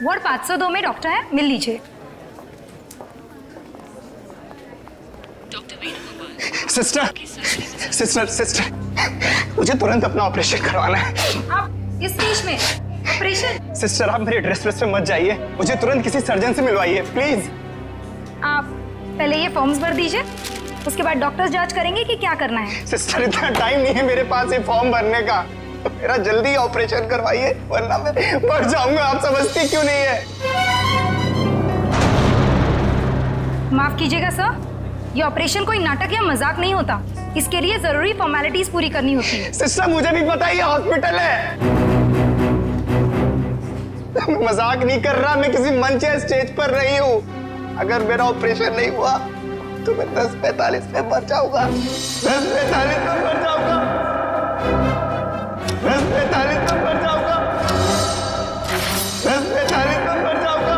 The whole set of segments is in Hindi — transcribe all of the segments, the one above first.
वार्ड 502 में डॉक्टर है, मिल लीजिए। सिस्टर सिस्टर सिस्टर, मुझे तुरंत अपना ऑपरेशन करवाना है। आप इस स्टेज में ऑपरेशन? सिस्टर आप मेरी ड्रेस पे मत जाइए, मुझे तुरंत किसी सर्जन से मिलवाइए प्लीज। आप पहले ये फॉर्म्स भर दीजिए, उसके बाद डॉक्टर्स जांच करेंगे कि क्या करना है। सिस्टर इतना टाइम नहीं है मेरे पास ये फॉर्म भरने का, तो मेरा जल्दी ऑपरेशन करवाइए वरना मैं मर जाऊंगा। आप समझती क्यों नहीं है? माफ कीजिएगा सर, ये ऑपरेशन कोई नाटक या मजाक नहीं होता, इसके लिए जरूरी फॉर्मेलिटीज पूरी करनी होती है। सिस्टर मुझे भी पता है ये हॉस्पिटल है, मैं मजाक नहीं कर रहा, मैं किसी मंच या स्टेज पर नहीं हूँ। अगर मेरा ऑपरेशन नहीं हुआ तो मैं 10:45 में मर जाऊंगा। 10:45 में मर जाऊंगा। 10:45 में मर जाऊंगा। 10:45 में मर जाऊंगा।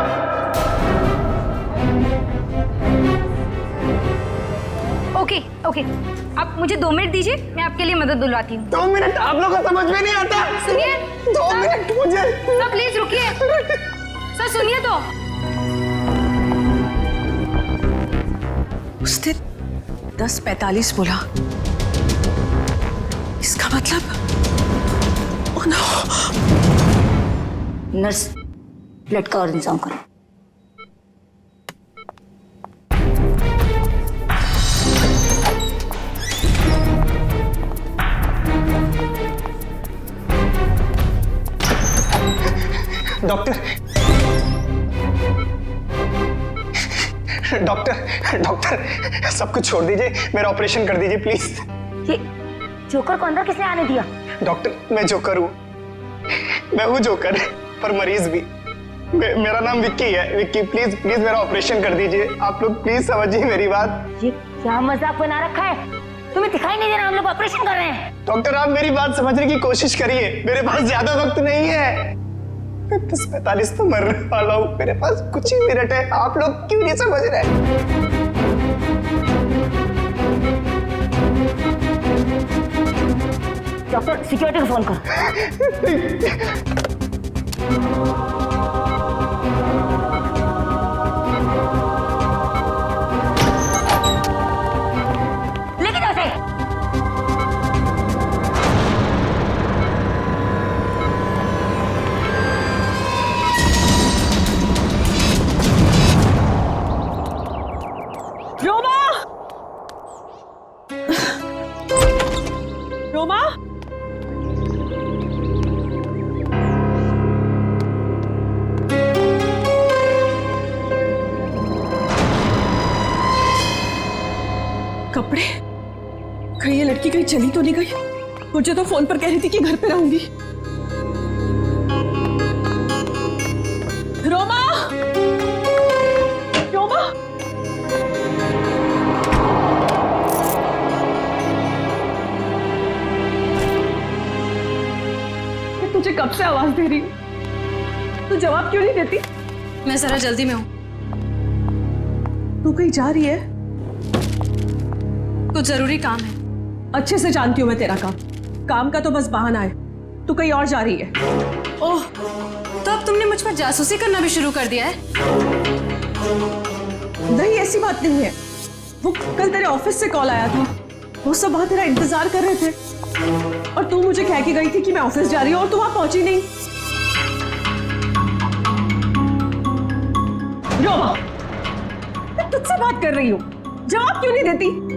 ओके ओके, आप मुझे 2 मिनट दीजिए, मैं आपके लिए मदद बुलवाती हूँ। 2 मिनट? आप लोगों को समझ में नहीं आता? सुनिए 2 मिनट मुझे। सर प्लीज रुकिए, सर सुनिए तो। उसने 10:45 बोला, इसका मतलब ओह नो। नर्स, ब्लड का और इंतजाम करो। डॉक्टर डॉक्टर डॉक्टर सब कुछ छोड़ दीजिए, मेरा ऑपरेशन कर दीजिए प्लीज। ये जोकर को अंदर किसने आने दिया? डॉक्टर मैं जोकर हूँ, मैं हूँ जोकर पर मरीज भी। मेरा नाम विक्की है। विक्की प्लीज प्लीज मेरा ऑपरेशन कर दीजिए, आप लोग प्लीज समझिए मेरी बात। ये क्या मजाक बना रखा है? तुम्हें दिखाई नहीं दे रहा हम लोग ऑपरेशन कर रहे हैं? डॉक्टर आप मेरी बात समझने की कोशिश करिए, मेरे पास ज्यादा वक्त नहीं है, मैं 10:45 तो मरने वाला हूँ, मेरे पास कुछ ही मिनट है। आप लोग क्यों नहीं समझ रहे? डॉक्टर सिक्योरिटी को फोन करो। लेके जाओ उसे। रोमा, रोमा, कपड़े कहीं ये लड़की कहीं चली तो नहीं गई? मुझे तो फोन पर कह रही थी कि घर पे रहूंगी। रोमा, रोमा, मैं तुझे कब से आवाज दे रही हूँ, तू जवाब क्यों नहीं देती? मैं जरा जल्दी में हूँ। तू कहीं जा रही है? कुछ जरूरी काम है। अच्छे से जानती हूँ मैं तेरा काम का तो बस बहाना है। तू कहीं और जा रही है। ओह, तो अब तुमने मुझ पर जासूसी करना भी शुरू कर दिया है? नहीं ऐसी बात नहीं है, वो कल तेरे ऑफिस से कॉल आया था, वो सब वहां तेरा इंतजार कर रहे थे और तू मुझे कह के गई थी कि मैं ऑफिस जा रही हूँ और तू वहां पहुंची नहीं। रोमा, मैं तुझसे बात कर रही हूँ, जवाब क्यों नहीं देती?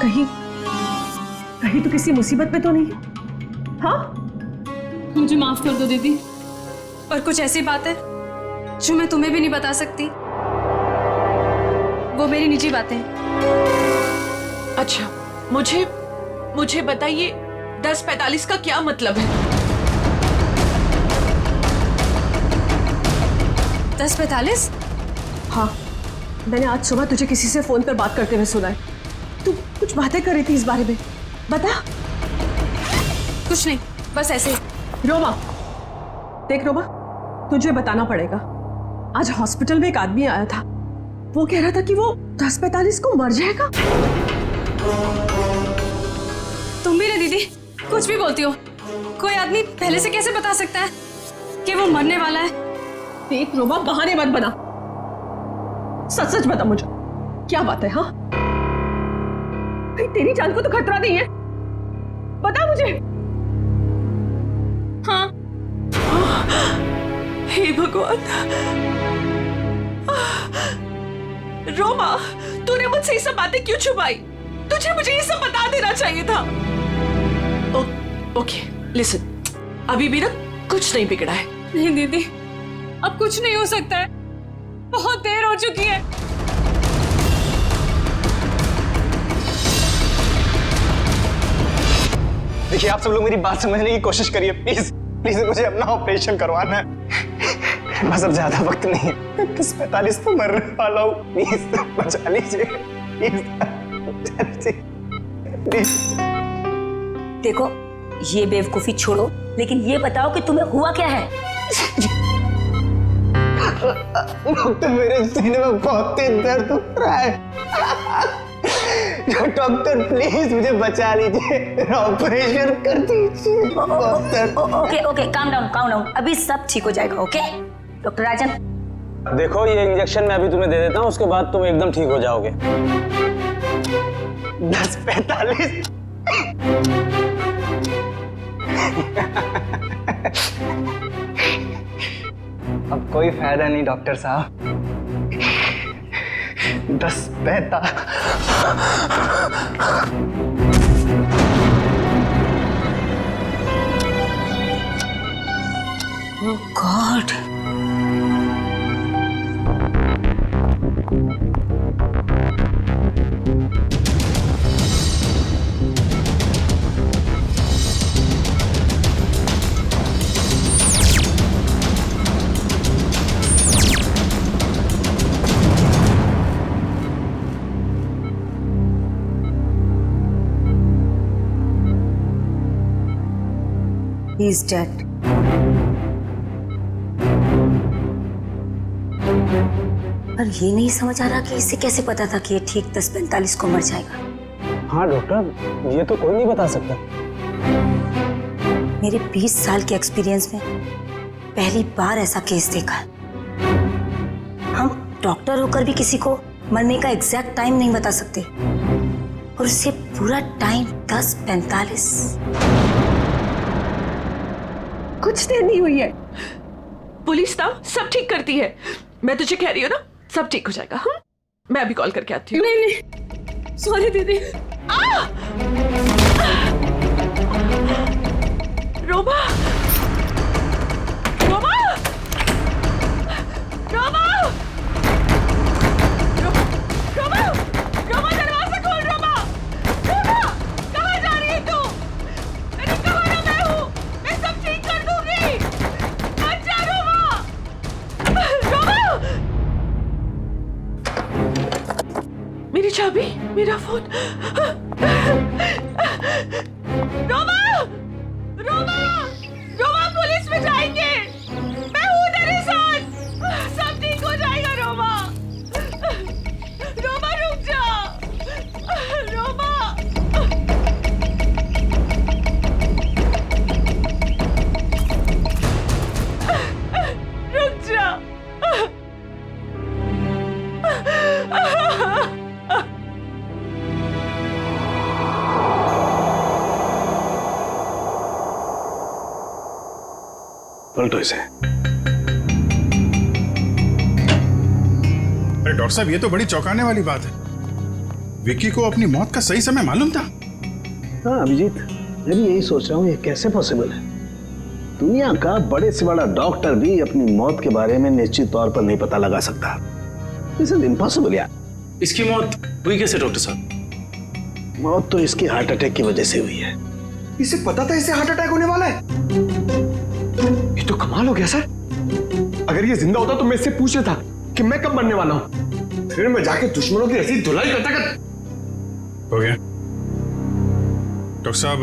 कहीं कहीं तू किसी मुसीबत में तो नहीं? हाँ, मुझे माफ कर दो दीदी, पर कुछ ऐसी बात है जो मैं तुम्हें भी नहीं बता सकती। वो मेरी निजी बातें हैं। अच्छा, मुझे बताइए 10:45 का क्या मतलब है? 10:45? हाँ, मैंने आज सुबह तुझे किसी से फोन पर बात करते हुए सुना है। तू कुछ बातें कर रही थी इस बारे में, बता। कुछ नहीं, बस ऐसे। रोमा, देख रोमा, तुझे बताना पड़ेगा। आज हॉस्पिटल में एक आदमी आया था, वो कह रहा था कि वो 10:45 को मर जाएगा। तुम भी ना दीदी, कुछ भी बोलती हो। कोई आदमी पहले से कैसे बता सकता है कि वो मरने वाला है। देख रोमा, बहाने मत बना, सच सच बता मुझे, क्या बात है? हाँ भाई, तेरी जान को तो खतरा नहीं है, बता मुझे। हाँ। हे भगवान, रोमा, तूने मुझसे ये सब बातें क्यों छुपाई? तुझे मुझे ये सब बता देना चाहिए था। ओके लिसन, अभी भी ना कुछ नहीं बिगड़ा है। नहीं दीदी, अब कुछ नहीं हो सकता है, बहुत देर हो चुकी है। देखिए, आप सब लोग मेरी बात समझने की कोशिश करिए, प्लीज प्लीज, मुझे अपना ऑपरेशन करवाना है। बस अब ज्यादा वक्त नहीं है, 10:45 तो मरने वाला हूँ, प्लीज बचा लीजिए, प्लीज बचा लीजिए, प्लीज। देखो, ये बेवकूफी छोड़ो, लेकिन ये बताओ कि तुम्हें हुआ क्या है? डॉक्टर, मेरे सीने में बहुत तेज दर्द हो रहा है। डॉक्टर प्लीज मुझे बचा लीजिए, ऑपरेशन कर दीजिए। ओके ओके, काम डाउन, अभी सब ठीक हो जाएगा। ओके डॉक्टर राजन, देखो, ये इंजेक्शन मैं अभी तुम्हें दे देता हूँ, उसके बाद तुम एकदम ठीक हो जाओगे। 10:45। अब कोई फायदा नहीं डॉक्टर साहब, 10:45। ओह गॉड, he is dead. पर ये नहीं समझ आ रहा कि इसे कैसे पता था कि ये ठीक 10:45 को मर जाएगा। हाँ डॉक्टर, ये तो कोई नहीं बता सकता। मेरे 20 साल के एक्सपीरियंस में पहली बार ऐसा केस देखा। हम डॉक्टर होकर भी किसी को मरने का एग्जैक्ट टाइम नहीं बता सकते, और उससे पूरा टाइम 10:45। कुछ देर नहीं हुई है। पुलिस ना सब ठीक करती है, मैं तुझे कह रही हूँ ना, सब ठीक हो जाएगा। मैं अभी कॉल करके आती हूँ। नहीं, सॉरी दीदी। रोमा, रोमा, रोमा, रोमा, रोमा, दरवाजा खोल। रोमा, रोमा, कहाँ जा रही है तू? मैंने कहा ना मैं हूँ, मैं सब ठीक कर दूंगी। अच्छा रोमा, रोमा, मेरी चाबी, मेरा फोन। रोमा, रोमा, रोमा, पुलिस में जाएंगे, मैं हूँ तेरे साथ, सब ठीक हो जाएगा। रोमा, रोमा रुक जा, रोमा। रुक जा। पलटो इसे। अरे डॉक्टर साहब, ये तो बड़ी चौंकाने वाली बात है। विक्की को अपनी मौत का सही समय मालूम था। हाँ अभिजीत, मैं भी यही सोच रहा हूँ, ये कैसे पॉसिबल है? दुनिया का बड़े से बड़ा डॉक्टर भी अपनी मौत के बारे में निश्चित तौर पर नहीं पता लगा सकता। दिस इज इम्पॉसिबल यार। इसकी मौत हुई कैसे डॉक्टर साहब? मौत तो इसकी हार्ट अटैक की वजह से हुई है। इसे पता था इसे हार्ट अटैक होने वाला है? ये तो कमाल हो गया सर। अगर ये जिंदा होता तो मैं इससे पूछ लेता कि मैं कब मरने वाला हूं, फिर मैं जाके दुश्मनों की ऐसी धुलाई करता हो गया डॉक्टर साहब,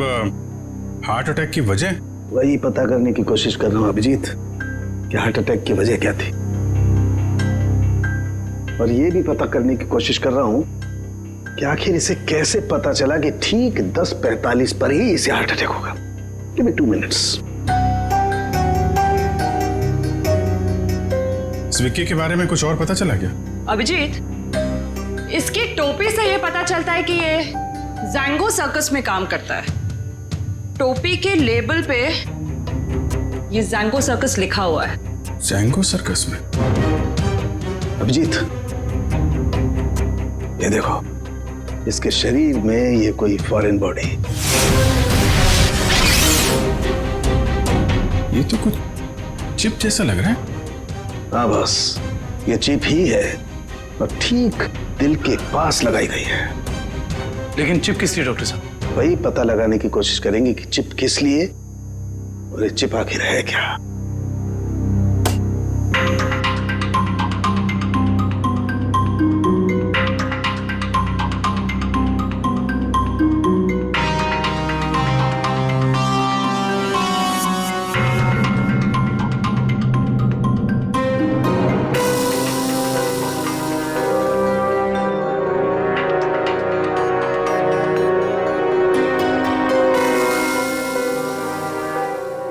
हार्ट अटैक की वजह? वही पता करने की कोशिश कर रहा हूँ अभिजीत कि हार्ट अटैक की वजह क्या थी, और ये भी पता करने की कोशिश कर रहा हूँ कि आखिर इसे कैसे पता चला कि ठीक 10:45 पर ही इसे हार्ट अटैक होगा। Give me 2 minutes. इस विक्की के बारे में कुछ और पता चला क्या? अभिजीत, इसकी टोपी से ये पता चलता है कि ये जैंगो सर्कस में काम करता है। टोपी के लेबल पे ये जैंगो सर्कस लिखा हुआ है। जैंगो सर्कस में? अभिजीत, ये देखो, इसके शरीर में ये कोई फॉरेन बॉडी। ये तो कुछ चिप जैसा लग रहा है। हाँ बस, ये चिप ही है और ठीक दिल के पास लगाई गई है। लेकिन चिप किस लिए डॉक्टर साहब? वही पता लगाने की कोशिश करेंगे कि चिप किस लिए और ये चिप आखिर है क्या।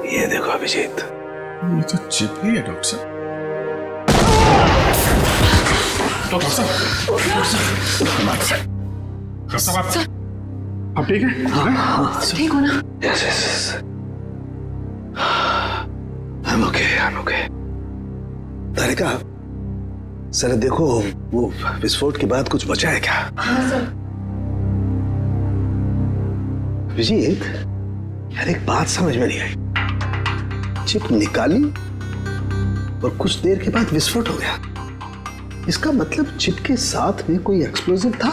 ये देखो अभिजीत, ये तो चिप ही है डॉक्टर साहब। डॉक्टर साहब, आप ठीक है? ठीक हो ना? Yes yes, I'm okay। Tarika, sir देखो, वो विस्फोट के बाद कुछ बचा है क्या? हाँ सर। अभिजीत, यार एक बात समझ में नहीं आई। चिप निकाली और कुछ देर के बाद विस्फोट हो गया। इसका मतलब चिप के साथ में कोई एक्सप्लोजिव था।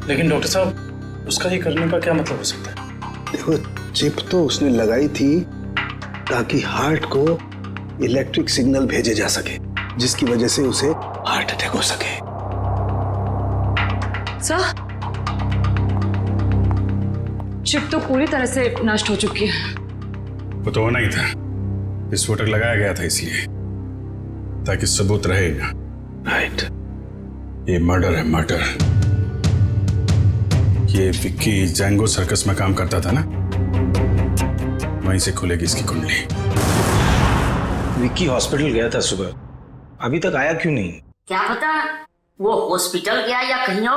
लेकिन डॉक्टर साहब, उसका ये करने का क्या मतलब हो सकता है? देखो, चिप तो उसने लगाई थी ताकि हार्ट को इलेक्ट्रिक सिग्नल भेजे जा सके, जिसकी वजह से उसे हार्ट अटैक हो सके। सर, चिप तो पूरी तरह से नष्ट हो चुकी है। वो तो होना ही था। विस्फोटक लगाया गया था इसलिए, ताकि सबूत रहेगा। राइट। ये मर्डर है, मर्डर। ये विक्की जैंगो सर्कस में काम करता था ना, वहीं से खुलेगी इसकी कुंडली। विक्की हॉस्पिटल गया था सुबह, अभी तक आया क्यों नहीं? क्या पता वो हॉस्पिटल गया या कहीं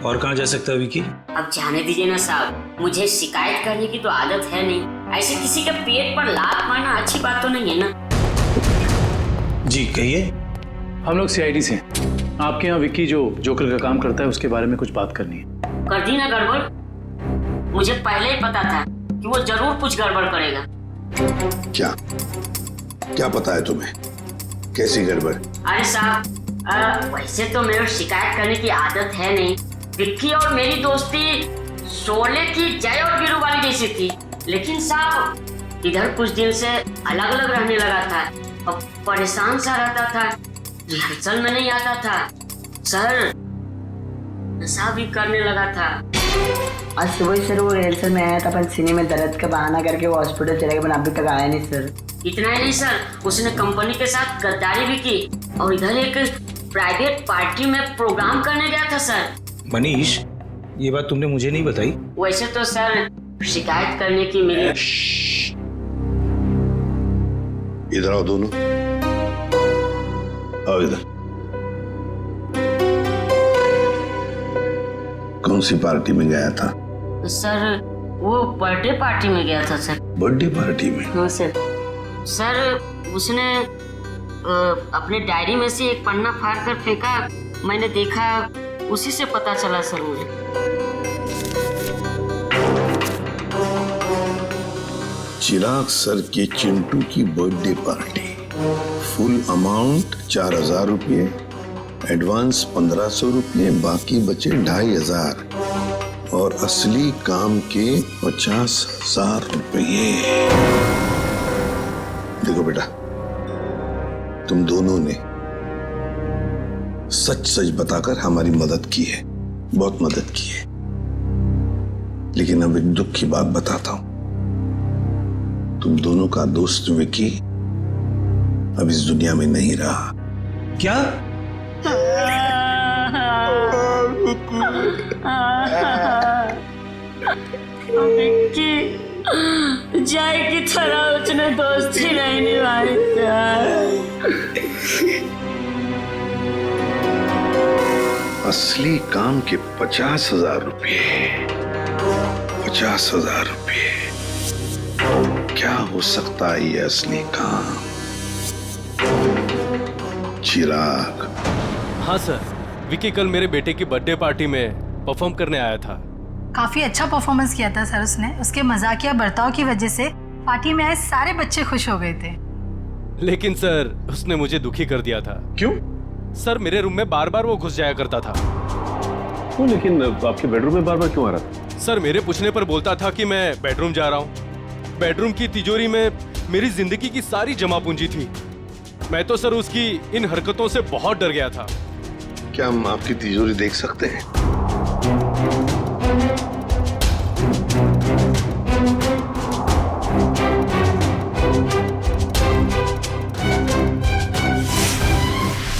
और कहाँ जा सकता है विक्की? अब जाने दीजिए ना साहब, मुझे शिकायत करने की तो आदत है नहीं। ऐसे किसी के पेट पर लात मारना अच्छी बात तो नहीं है ना। जी कहिए। हम लोग सीआईडी से, आपके यहाँ विक्की जो जोकर का काम करता है उसके बारे में कुछ बात करनी है। कर दी ना गड़बड़? मुझे पहले ही पता था कि वो जरूर कुछ गड़बड़ करेगा। क्या पता है तुम्हें? कैसी गड़बड़? अरे साहब, वैसे तो मेरे शिकायत करने की आदत है नहीं। विक्की और मेरी दोस्ती शोले की जय और वीरू वाली जैसी थी, लेकिन साहब इधर कुछ दिन से अलग अलग रहने लगा था और परेशान सा रहता था, रिहर्सल में नहीं आता था सर, नशा भी करने लगा था। आज सुबह सर वो रिहर्सल में आया था, पर सीने में दर्द का बहाना करके वो हॉस्पिटल चला गया, पर अभी तक आया नहीं सर। इतना ही नहीं सर, उसने कंपनी के साथ गद्दारी भी की और इधर एक प्राइवेट पार्टी में प्रोग्राम करने गया था सर। मनीष, ये बात तुमने मुझे नहीं बताई। वैसे तो सर शिकायत करने की मेरी। इधर आओ दोनों, आओ इधर। कौन सी पार्टी में गया था? सर वो बर्थडे पार्टी में गया था सर। बर्थडे पार्टी में? हाँ सर। सर उसने अपने डायरी में से एक पन्ना फाड़ कर फेंका, मैंने देखा, उसी से पता चला सर मुझे। चिराग सर के चिंटू की बर्थडे पार्टी, फुल अमाउंट 4000 रुपये, एडवांस 1500 रुपये, बाकी बचे 2500 और असली काम के 50,000 रुपये। देखो बेटा, तुम दोनों ने सच सच बताकर हमारी मदद की है, बहुत मदद की है, लेकिन अब एक दुख की बात बताता हूं। तुम दोनों का दोस्त विक्की अब इस दुनिया में नहीं रहा। क्या? विक्की जय की तरह उसने दोस्ती नहीं निभाई असली काम के 50,000 रुपये, 50,000 रुपये, क्या हो सकता है ये असली काम? चिराग। हाँ सर, विकी कल मेरे बेटे की बर्थडे पार्टी में परफॉर्म करने आया था। काफी अच्छा परफॉर्मेंस किया था सर उसने। उसके मजाकिया बर्ताव की वजह से पार्टी में आए सारे बच्चे खुश हो गए थे। लेकिन सर उसने मुझे दुखी कर दिया था। क्यों? सर मेरे रूम में बार बार वो घुस जाया करता था। क्यों? लेकिन आपके बेडरूम में बार बार क्यों आ रहा था? सर मेरे पूछने पर बोलता था कि मैं बेडरूम जा रहा हूँ। बेडरूम की तिजोरी में मेरी जिंदगी की सारी जमा पूंजी थी। मैं तो सर उसकी इन हरकतों से बहुत डर गया था। क्या हम आपकी तिजोरी देख सकते हैं?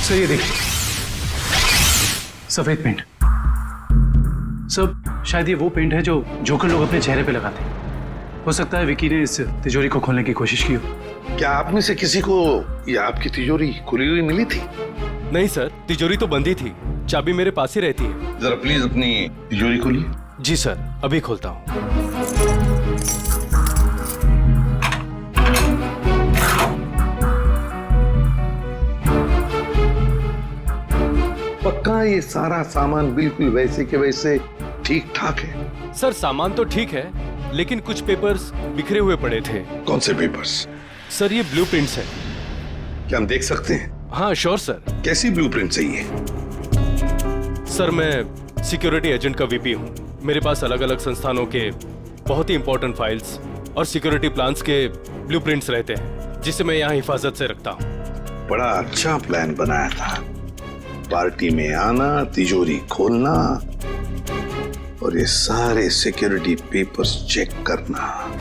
सर ये देखिए, सफेद पेंट। सर शायद ये वो पेंट है जो जोकर लोग अपने चेहरे पे लगाते हैं। हो सकता है विकी ने इस तिजोरी को खोलने की कोशिश की हो। क्या आप में से किसी को ये आपकी तिजोरी खुली हुई मिली थी? नहीं सर, तिजोरी तो बंद ही थी। चाबी मेरे पास ही रहती है। जरा प्लीज अपनी तिजोरी खोलिए। जी सर, अभी खोलता हूँ। पक्का ये सारा सामान बिल्कुल वैसे के वैसे ठीक ठाक है? सर सामान तो ठीक है, लेकिन कुछ पेपर्स बिखरे हुए पड़े थे। कौन से पेपर्स? सर ये ब्लूप्रिंट्स हैं। क्या हम देख सकते हैं? हाँ श्योर सर। कैसी ब्लूप्रिंट चाहिए? सर मैं सिक्योरिटी एजेंट का वीपी हूँ। मेरे पास अलग अलग संस्थानों के बहुत ही इंपॉर्टेंट फाइल्स और सिक्योरिटी प्लान्स के ब्लूप्रिंट्स रहते हैं, जिसे मैं यहाँ हिफाजत से रखता हूँ। बड़ा अच्छा प्लान बनाया था। पार्टी में आना, तिजोरी खोलना और ये सारे सिक्योरिटी पेपर्स चेक करना।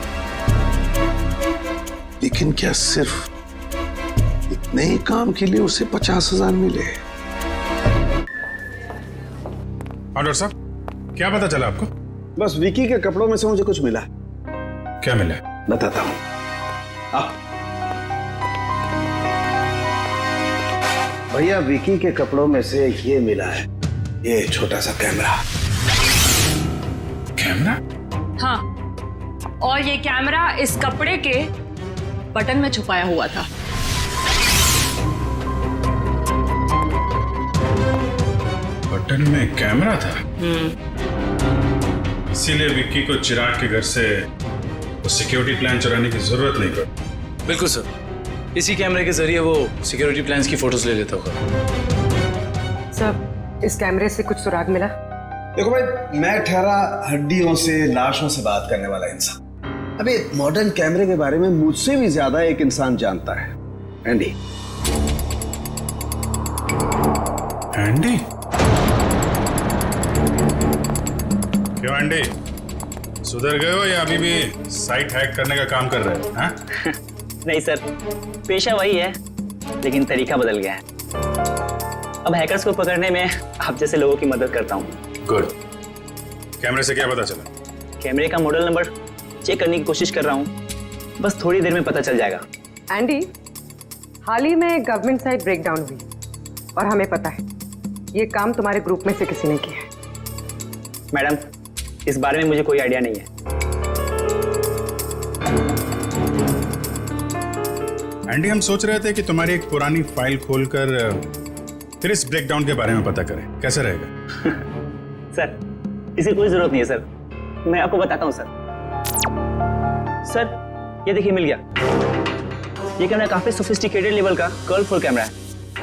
लेकिन क्या सिर्फ इतने ही काम के लिए उसे 50,000 मिले? हाँ डॉक्टर साहब, क्या पता चला आपको? बस विकी के कपड़ों में से मुझे कुछ मिला। क्या मिला? बताता हूं। भैया, विकी के कपड़ों में से ये मिला है, ये छोटा सा कैमरा। कैमरा? हाँ, और ये कैमरा इस कपड़े के बटन में छुपाया हुआ था। बटन में कैमरा था? इसीलिए विक्की को चिराग के घर से वो सिक्योरिटी प्लान चुराने की जरूरत नहीं पड़ी। बिल्कुल सर, इसी कैमरे के जरिए वो सिक्योरिटी प्लान्स की फोटोज ले लेता होगा। सर इस कैमरे से कुछ सुराग मिला? देखो भाई, मैं ठहरा हड्डियों से, लाशों से बात करने वाला इंसान। अबे मॉडर्न कैमरे के बारे में मुझसे भी ज्यादा एक इंसान जानता है, एंडी। एंडी? क्यों एंडी, सुधर गए हो या अभी भी साइट हैक करने का काम कर रहे हो? हाँ? नहीं सर, पेशा वही है, लेकिन तरीका बदल गया है। अब हैकर्स को पकड़ने में आप जैसे लोगों की मदद करता हूँ। गुड। कैमरे से क्या पता चला? कैमरे का मॉडल नंबर चेक करने की कोशिश कर रहा हूँ, बस थोड़ी देर में पता चल जाएगा। एंडी, हाल ही में गवर्नमेंट साइट ब्रेकडाउन हुई और हमें पता है ये काम तुम्हारे ग्रुप में से किसी ने किया है। मैडम, इस बारे में मुझे कोई आइडिया नहीं है। एंडी, हम सोच रहे थे कि तुम्हारी एक पुरानी फाइल खोलकर फिर इस ब्रेकडाउन के बारे में पता करें, कैसा रहेगा? सर, इसकी कोई जरूरत नहीं है सर, मैं आपको बताता हूँ सर। सर, ये देखिए मिल गया। ये कैमरा काफी सोफिस्टिकेटेड लेवल का कर्व कैमरा है।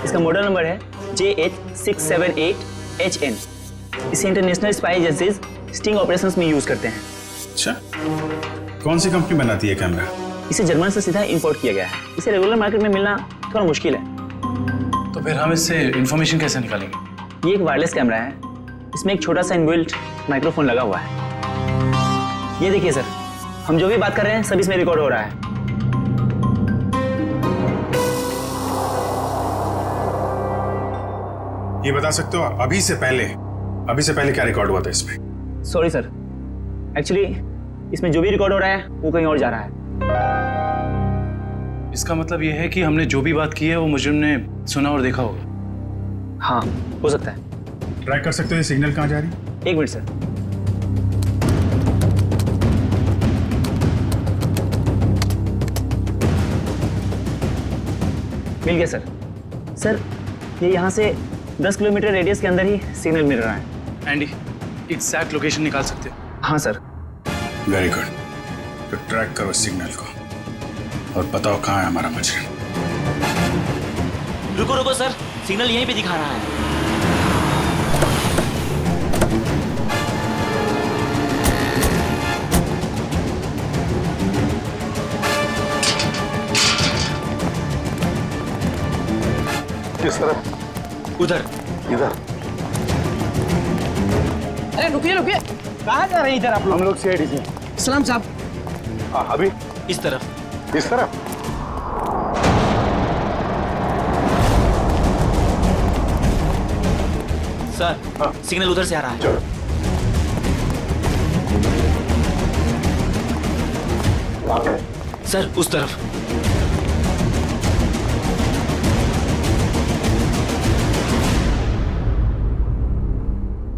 इसका मॉडल नंबर है JH678HN। इसे international spy agencies sting operations में यूज करते हैं। अच्छा, कौन सी कंपनी बनाती है कैमरा? इसे जर्मन से सीधा इंपोर्ट किया गया है। इसे रेगुलर मार्केट में मिलना थोड़ा मुश्किल है। तो फिर हम इससे इंफॉर्मेशन कैसे निकालेंगे? ये एक वायरलेस कैमरा है, इसमें एक छोटा सा इनबिल्ट माइक्रोफोन लगा हुआ है। ये देखिए सर, हम जो भी बात कर रहे हैं सब इसमें रिकॉर्ड हो रहा है। ये बता सकते हो अभी से पहले क्या रिकॉर्ड हुआ था इसमें? सॉरी सर, एक्चुअली इसमें जो भी रिकॉर्ड हो रहा है वो कहीं और जा रहा है। इसका मतलब यह है कि हमने जो भी बात की है वो मुजरिम ने सुना और देखा होगा। हाँ, हो सकता है। ट्रैक कर सकते हो ये सिग्नल कहाँ जा रही है? 1 मिनट सर। मिल गया सर। सर ये यहाँ से 10 किलोमीटर रेडियस के अंदर ही सिग्नल मिल रहा है। एंडी, एग्जैक्ट लोकेशन निकाल सकते हो? हाँ सर। Very good. तो ट्रैक करो सिग्नल को और बताओ कहाँ है हमारा मुजरिम। रुको रुको सर, सिग्नल यहीं पे दिखा रहा है। किस तरफ? उधर। इधर? अरे रुकिए रुकिए, कहाँ जा रहे हैं इधर आप लोग? हम लोग सीआईडी से। सलाम साहब। हाँ, अभी इस तरफ। इस तरफ? सर सिग्नल उधर से आ रहा है। चलो। सर उस तरफ।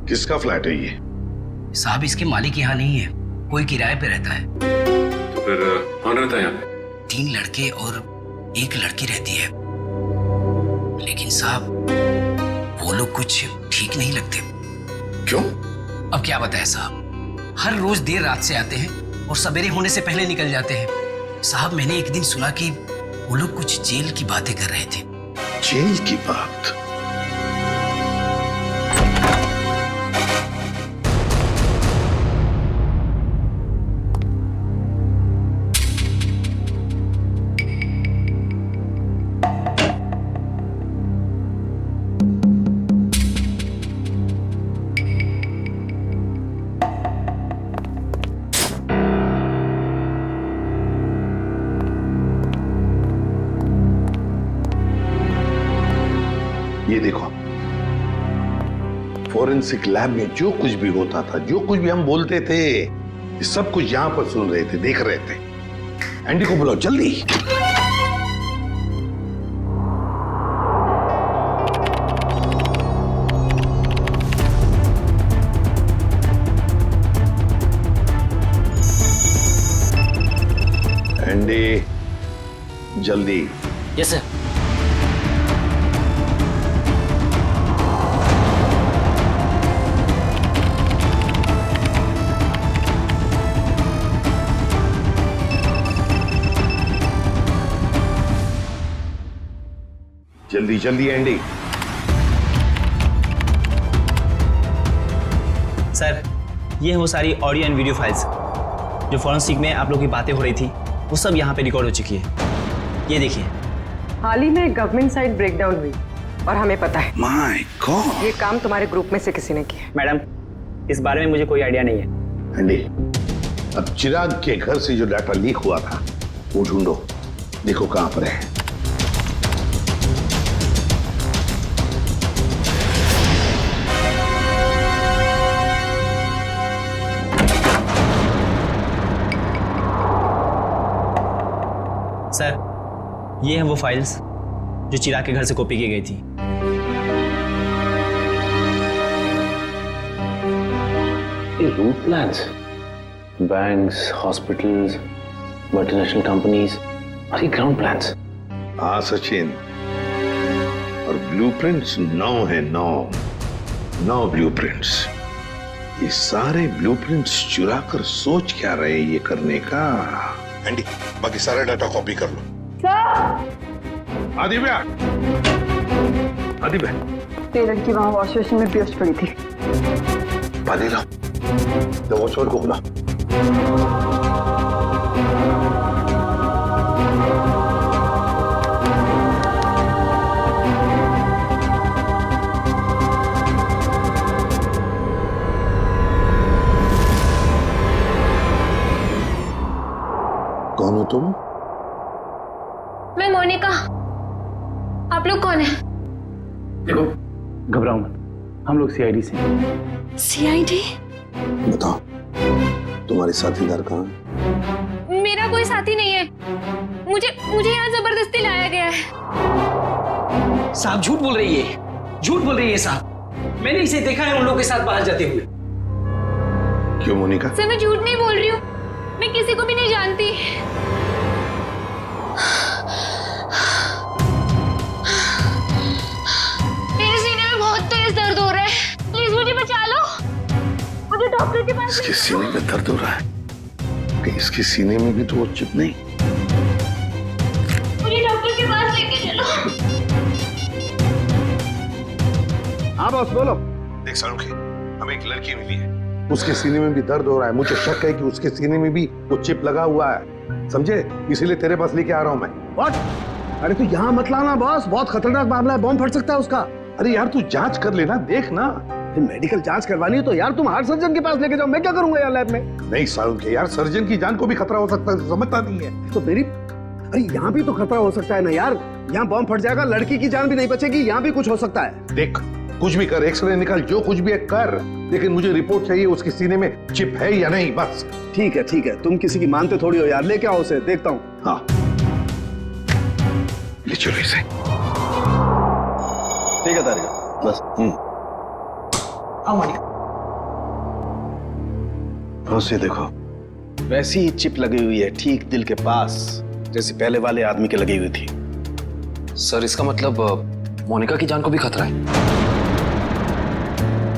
किसका फ्लैट है ये? साहब इसके मालिक यहाँ नहीं है, कोई किराए पे रहता है। तो फिर कौन रहता है यहाँ पे? 3 लड़के और 1 लड़की रहती है। लेकिन साहब वो लोग कुछ ठीक नहीं लगते। क्यों? अब क्या बताएं साहब, हर रोज देर रात से आते हैं और सवेरे होने से पहले निकल जाते हैं। साहब मैंने एक दिन सुना कि वो लोग कुछ जेल की बातें कर रहे थे। जेल की बात? ये देखो, फोरेंसिक लैब में जो कुछ भी होता था, जो कुछ भी हम बोलते थे, ये सब कुछ यहां पर सुन रहे थे, देख रहे थे। एंडी को बुलाओ जल्दी। एंडी जल्दी। Yes sir. जल्दी जल्दी एंडी। सर ये है वो सारी ऑडियो एंड वीडियो फाइल्स जो फॉरेंसिक में आप लोग की बातें हो रही थी, वो सब यहाँ पे रिकॉर्ड हो चुकी है। ये देखिए। हाल ही में गवर्नमेंट साइड ब्रेकडाउन हुई और हमें पता है। My God. ये काम तुम्हारे ग्रुप में से किसी ने किया। मैडम इस बारे में मुझे कोई आइडिया नहीं है। एंडी, अब चिराग के घर से जो डाटा लीक हुआ था वो ढूंढो, देखो कहां पर है। सर ये हैं वो फाइल्स जो चिराग के घर से कॉपी की गई थी। ये route plans, banks, hospitals, multinational companies और ये ग्राउंड प्लान्स। हाँ सचिन, और ब्लूप्रिंट्स 9 है, 9 ब्लूप्रिंट्स। ये सारे ब्लूप्रिंट्स चुरा कर सोच क्या रहे ये करने का। एंडी बाकी सारा डाटा कॉपी कर लो। आदि भैया, आदि भैया, ये लड़की वहां वॉश बेसिन में बेहोश पड़ी थी। पानी लाओ, तो वॉचमैन को बुला। कौन हो तुम? मैं मोनिका। आप लोग कौन है? देखो घबराओ मत, हम लोग सीआईडी से हैं। सीआईडी? बताओ। तुम्हारी साथीदार कहाँ है? मेरा कोई साथी नहीं है। मुझे यहाँ जबरदस्ती लाया गया है। साहब झूठ बोल रही है, झूठ बोल रही है साहब। मैंने इसे देखा है उन लोगों के साथ बाहर जाते हुए। क्यों मोनिका? सर मैं झूठ नहीं बोल रही हूँ, मैं किसी को भी नहीं जानती। मेरे सीने में बहुत तेज दर्द हो रहा है, प्लीज मुझे बचा लो। मुझे डॉक्टर के पास इसके सीने में दर्द हो रहा है कि इसके सीने में भी तो वो चिप नहीं? मुझे डॉक्टर के पास लेके चलो। हाँ बॉस बोलो। देख सारुखी, हमें एक लड़की मिली है, उसके सीने में भी दर्द हो रहा है। मुझे शक है कि उसके सीने में भी वो चिप लगा हुआ है, समझे? इसीलिए तेरे पास लेके आ रहा हूं मैं। व्हाट? अरे तू यहाँ मत लाना बॉस, बहुत खतरनाक मामला है, बॉम्ब फट सकता है उसका। अरे यार तू जांच कर लेना, देख ना। मेडिकल जांच करवानी है तो यार तुम हार्ट सर्जन के पास लेके जाओ, मैं क्या करूंगा यार लैब में? नहीं सारुखी यार, सर्जन की जान को भी खतरा हो सकता है, समझता नहीं है तो मेरी। अरे यहाँ भी तो खतरा हो सकता है ना यार, यहाँ बॉम्ब फट जाएगा, लड़की की जान भी नहीं बचेगी, यहाँ भी कुछ हो सकता है। देख कुछ भी कर, एक्सरे निकाल, जो कुछ भी है कर, लेकिन मुझे रिपोर्ट चाहिए उसके सीने में चिप है या नहीं, बस। ठीक है, तुम किसी की मानते थोड़ी हो यार, लेके आओ उसे, देखता हूँ। हाँ ले चलो इसे। ठीक है तारिका, बस। बस ये देखो, वैसी ही चिप लगी हुई है ठीक दिल के पास, जैसे पहले वाले आदमी के लगी हुई थी। सर इसका मतलब मोनिका की जान को भी खतरा है?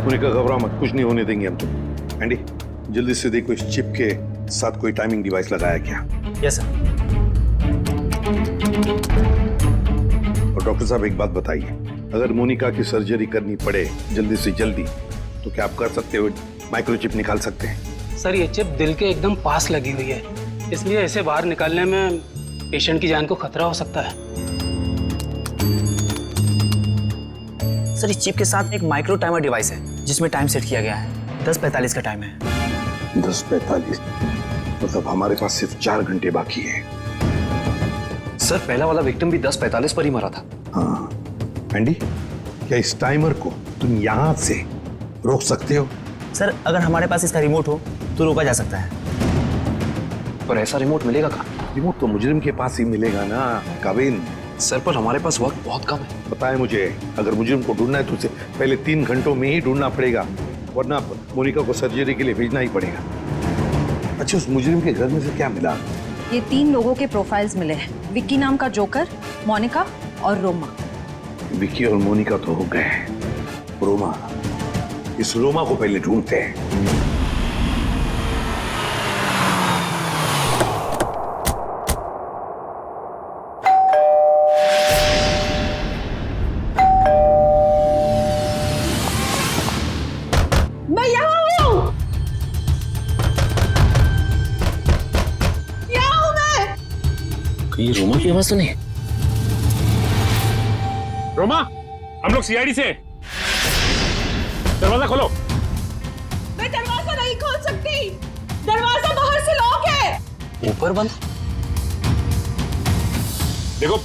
मोनिका घबराओ मत, कुछ नहीं होने देंगे हम तुम। एंडी जल्दी से देखो इस चिप के साथ कोई टाइमिंग डिवाइस लगाया क्या? Yes sir. और डॉक्टर साहब एक बात बताइए, अगर मोनिका की सर्जरी करनी पड़े जल्दी से जल्दी तो क्या आप कर सकते हो? माइक्रोचिप निकाल सकते हैं? सर ये चिप दिल के एकदम पास लगी हुई है, इसलिए इसे बाहर निकालने में पेशेंट की जान को खतरा हो सकता है। सर इस चिप के साथ एक माइक्रो टाइमर डिवाइस है जिसमें टाइम सेट किया गया है, 10:45 का टाइम है। 10:45 मतलब हमारे पास सिर्फ 4 घंटे बाकी है। सर पहला वाला विक्टिम भी 10:45 पर ही मरा था। हाँ एंडी, क्या इस टाइमर को तुम यहाँ से रोक सकते हो? सर अगर हमारे पास इसका रिमोट हो तो रोका जा सकता है। पर ऐसा रिमोट मिलेगा कहाँ? रिमोट तो मुजरिम के पास ही मिलेगा ना काबिन। सर पर हमारे पास वक्त बहुत कम है। पता है मुझे, अगर मुजरिम को ढूंढना है तो उसे पहले 3 घंटों में ही ढूंढना पड़ेगा, वरना मोनिका को सर्जरी के लिए भेजना ही पड़ेगा। अच्छा उस मुजरिम के घर में से क्या मिला? ये 3 लोगों के प्रोफाइल्स मिले हैं, विक्की नाम का जोकर, मोनिका और रोमा। विक्की और मोनिका तो हो गए, रोमा, इस रोमा को पहले ढूंढते हैं। मैं यहाँ हूँ, यहाँ हूँ मैं। ये रोमा की आवाज तो नहीं? रोमा, हम लोग सीआईडी से, दरवाजा खोलो। मैं दरवाजा नहीं खोल सकती, दरवाजा बाहर से लॉक है। ऊपर बंद? देखो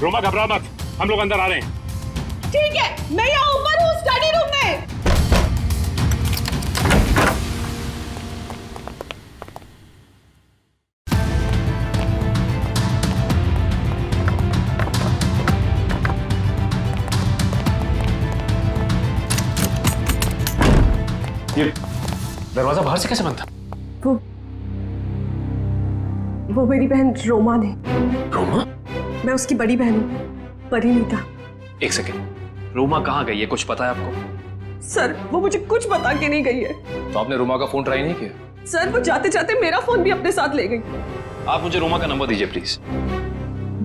रोमा घबरा मत, हम लोग अंदर आ रहे हैं। ठीक है, मैं यहाँ ऊपर हूँ स्टडी रूम में। ये दरवाजा बाहर से कैसे बंद था? वो मेरी बहन रोमा ने। रोमा? मैं उसकी बड़ी बहन हूँ, परिणीता। एक सेकेंड, रोमा कहाँ गई है, कुछ पता है आपको? सर वो मुझे कुछ बता के नहीं गई है। तो आपने रोमा का फोन ट्राई नहीं किया? सर वो जाते जाते मेरा फोन भी अपने साथ ले गई। आप मुझे रोमा का नंबर दीजिए प्लीज।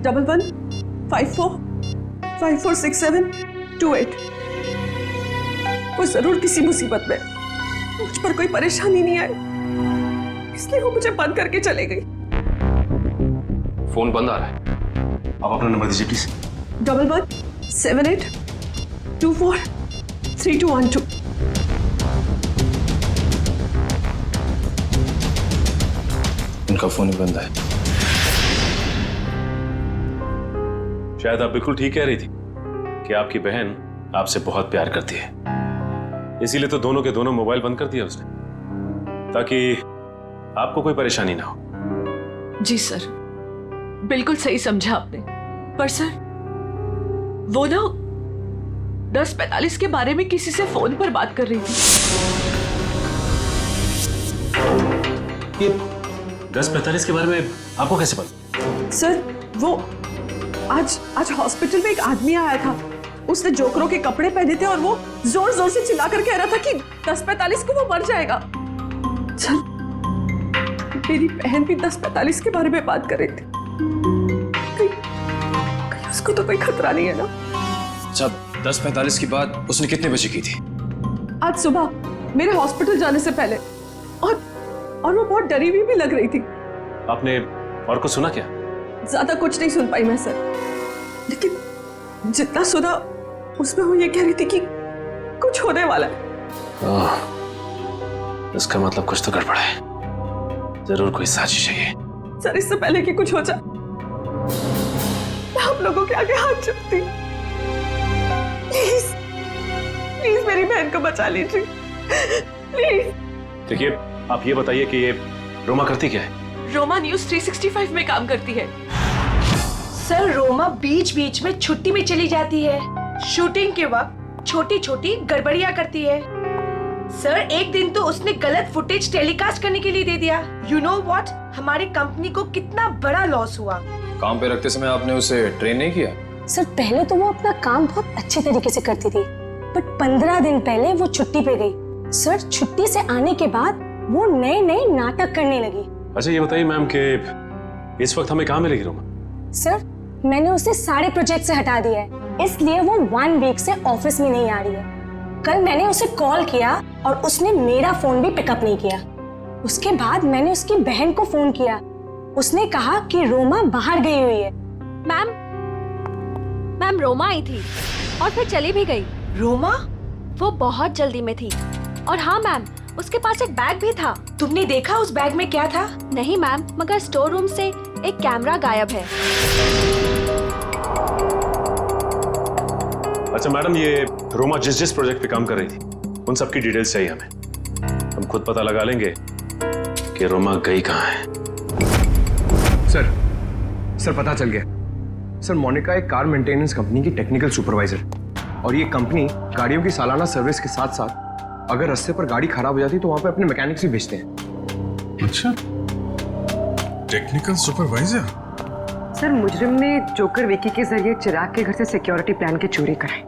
1154546728। वो जरूर किसी मुसीबत में, मुझ पर कोई परेशानी नहीं आई, इसलिए वो मुझे बंद करके चले गई। फोन बंद आ रहा है, आप अपना नंबर दीजिए प्लीज। 1178243212। उनका फोन ही बंद है। शायद आप बिल्कुल ठीक कह रही थी कि आपकी बहन आपसे बहुत प्यार करती है, इसीलिए तो दोनों के दोनों मोबाइल बंद कर दिया उसने, ताकि आपको कोई परेशानी ना हो। जी सर, बिल्कुल सही समझा आपने। पर सर, वो ना 10:45 के बारे में किसी से फोन पर बात कर रही थी। ये 10:45 के बारे में आपको कैसे पता? सर, वो आज हॉस्पिटल में एक आदमी आया था। उसने जोकरों के कपड़े पहने थे और वो जोर जोर से चिल्लाकर कह रहा था कि 10:45 को वो मर जाएगा। सर, मेरी बहन भी 10:45 के बारे में बात कर रही थी। कहीं उसको तो कोई खतरा नहीं है ना? अच्छा, 10:45 की बात उसने कितने बजे की थी? आज सुबह मेरे हॉस्पिटल जाने से पहले। और वो बहुत डरी हुई भी लग रही थी। आपने और कुछ सुना क्या? ज्यादा कुछ नहीं सुन पाई मैं सर, लेकिन जितना सुना उसमें वो ये कह रही थी कि कुछ होने वाला है। इसका मतलब कुछ तो गड़बड़ है, जरूर कोई साजिश है ये। सर, इससे पहले कि कुछ हो जाए मैं आप लोगों के आगे हाथ जोड़ती हूँ। प्लीज प्लीज मेरी बहन को बचा लीजिए, प्लीज। देखिए, आप ये बताइए कि ये रोमा करती क्या है? रोमा न्यूज़ 365 में काम करती है। सर, रोमा बीच बीच में छुट्टी में चली जाती है। शूटिंग के वक्त छोटी छोटी गड़बड़ियां करती है। सर, एक दिन तो उसने गलत फुटेज टेलीकास्ट करने के लिए दे दिया। यू नो व्हाट, हमारी कंपनी को कितना बड़ा लॉस हुआ। काम पे रखते समय आपने उसे ट्रेन नहीं किया? सर, पहले तो वो अपना काम बहुत अच्छे तरीके से करती थी, बट 15 दिन पहले वो छुट्टी पे गई। सर, छुट्टी से आने के बाद वो नए नए नाटक करने लगी। अच्छा, ये बताइए मैम कि इस वक्त हमें कहाँ मिलेगी रोमा? सर, मैंने उसे सारे प्रोजेक्ट से हटा दिया है, इसलिए वो 1 वीक से ऑफिस में नहीं आ रही है। कल मैंने उसे कॉल किया और उसने मेरा फोन भी पिकअप नहीं किया। उसके बाद मैंने उसकी बहन को फोन किया, उसने कहा कि रोमा बाहर गई हुई है। मैम रोमा आई थी और फिर चली भी गई। रोमा? वो बहुत जल्दी में थी। और हाँ मैम, उसके पास एक बैग भी था। तुमने देखा उस बैग में क्या था? नहीं मैम, मगर स्टोर रूम से एक कैमरा गायब है। अच्छा मैडम, ये रोमा जिस प्रोजेक्ट पे काम कर रही थी उन सबकी डिटेल्स चाहिए हमें। हम खुद पता लगा लेंगे कि रोमा गई कहाँ है। सर पता चल गया। सर, मोनिका एक कार मेंटेनेंस कंपनी की टेक्निकल सुपरवाइजर, और ये कंपनी गाड़ियों की सालाना सर्विस के साथ साथ अगर रास्ते पर गाड़ी खराब हो जाती तो वहां पे अपने मैकेनिक्स भी भेजते हैं। अच्छा, टेक्निकल सुपरवाइजर। सर, मुजरिम ने जोकर विकी के जरिए चिराग के घर से सिक्योरिटी प्लान की चोरी कराई,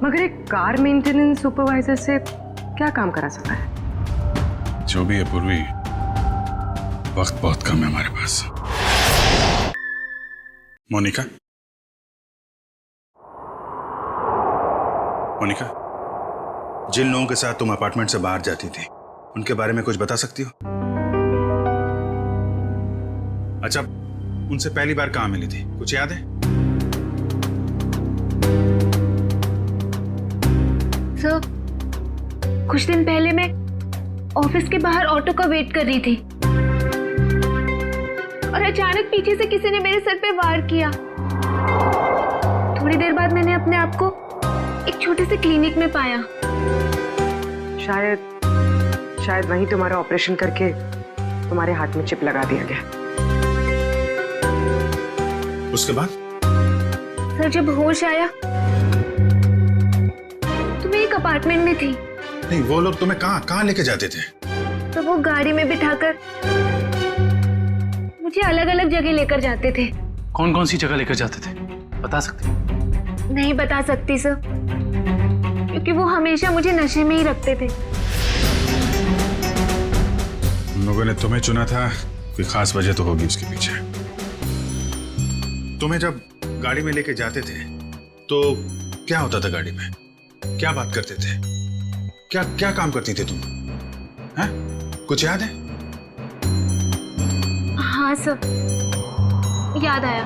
मगर एक कार मेंटेनेंस सुपरवाइजर से क्या काम करा सकता है? जो भी है पूर्वी, वक्त बहुत कम है हमारे पास। मोनिका, जिन लोगों के साथ तुम अपार्टमेंट से बाहर जाती थी उनके बारे में कुछ बता सकती हो? अच्छा, उनसे पहली बार कहाँ मिली थी, कुछ याद है? सर, कुछ दिन पहले मैं ऑफिस के बाहर ऑटो का वेट कर रही थी और अचानक पीछे से किसी ने मेरे सर पे वार किया। थोड़ी देर बाद मैंने अपने आप को एक छोटे से क्लिनिक में पाया। शायद वहीं तुम्हारा ऑपरेशन करके तुम्हारे हाथ में चिप लगा दिया गया। उसके बाद? सर, जब होश आया तो मैं एक अपार्टमेंट में थी। नहीं, वो लोग तुम्हें कहाँ लेके जाते थे? तो वो गाड़ी में बिठाकर मुझे अलग अलग जगह लेकर जाते थे। कौन कौन सी जगह लेकर जाते थे, बता सकते? नहीं बता सकती सर, क्योंकि वो हमेशा मुझे नशे में ही रखते थे। उन लोगों ने तुम्हें चुना था, कोई खास वजह तो होगी उसके पीछे। तुम्हें जब गाड़ी में लेके जाते थे तो क्या होता था गाड़ी में? क्या बात करते थे? क्या काम करती थी तुम? हैं? कुछ याद है? हाँ सर, याद आया।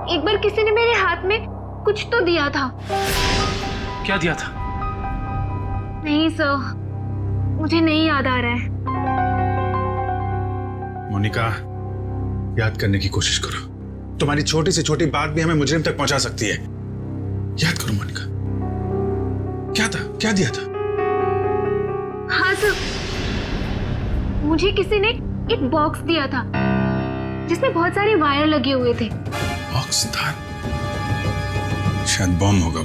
एक बार किसी ने मेरे हाथ में कुछ तो दिया था। क्या दिया था? नहीं सर, मुझे नहीं याद आ रहा है। मोनिका, याद करने की कोशिश करो। तुम्हारी छोटी से छोटी बात भी हमें मुजरिम तक पहुंचा सकती है। याद करो मोनिका, क्या था, क्या दिया था? हाँ सर, मुझे किसी ने एक बॉक्स दिया था जिसमें बहुत सारे वायर लगे हुए थे। बॉक्स था, शायद बॉम्ब होगा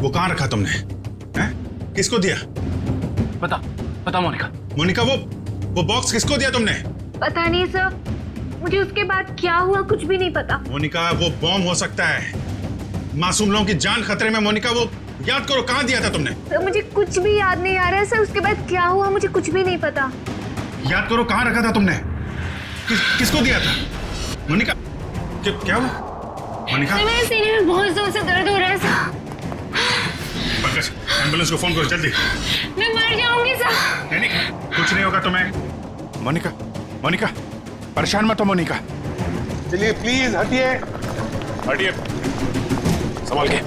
वो कहाँ रखा तुमने? हैं? किसको दिया? पता मोनिका। मोनिका, वो बॉक्स किसको दिया तुमने? पता नहीं सर, मुझे उसके बाद क्या हुआ कुछ भी नहीं पता। मोनिका, वो बॉम्ब हो सकता है, मासूम लोगों की जान खतरे में। मोनिका, वो याद करो कहाँ दिया था तुमने? सर मुझे कुछ भी याद नहीं आ रहा है सर, उसके बाद क्या हुआ मुझे कुछ भी नहीं पता। याद करो कहाँ रखा था तुमने? किसको दिया था? मोनिका, क्या हुआ? मोनिका, मेरे सीने में बहुत जोर से दर्द हो रहा है सर। पंकज, एम्बुलेंस को फोन करो जल्दी। मैं मर जाऊंगी सर। नहीं, कुछ नहीं होगा तुम्हें। मोनिका, परेशान मत हो मोनिका। चलिए प्लीज हटिए संभाल के।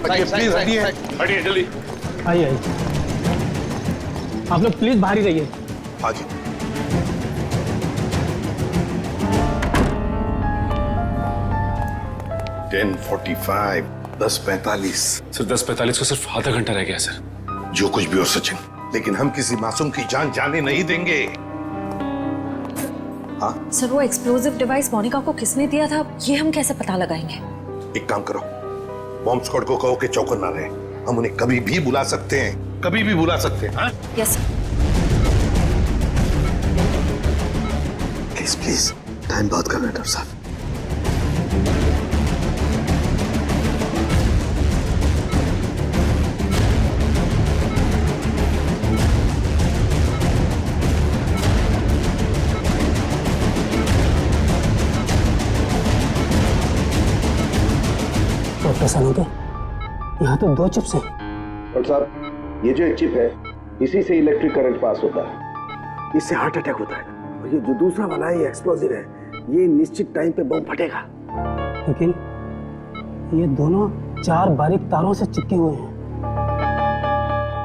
प्लीज हटिए जल्दी। आइए आप लोग प्लीज बाहर ही रहिए। हाँ जी। $10:45, 10:45। सर 10:45 को सिर्फ आधा घंटा रह गया सर। जो कुछ भी हो सचिन, लेकिन हम किसी मासूम की जान जाने नहीं देंगे। हाँ सर, वो एक्सप्लोजिव डिवाइस मोनिका को किसने दिया था ये हम कैसे पता लगाएंगे? एक काम करो, बॉम्ब स्क्वाड को कहो कि चौकन ना रहे। हम उन्हें कभी भी बुला सकते हैं, कभी भी बुला सकते हैं। हाँ यस प्लीज टाइम बहुत कम है डॉक्टर साहब। डॉक्टर साहब, यहाँ तो 2 चिप्स हैं। डॉक्टर साहब, ये जो एक चिप है, इसी से इलेक्ट्रिक करंट पास होता है, इससे हार्ट अटैक होता है। और ये जो दूसरा वाला है, ये एक्सप्लोजिव है, ये निश्चित टाइम पे बम फटेगा। लेकिन ये दोनों 4 बारीक तारों से चिपके हुए हैं,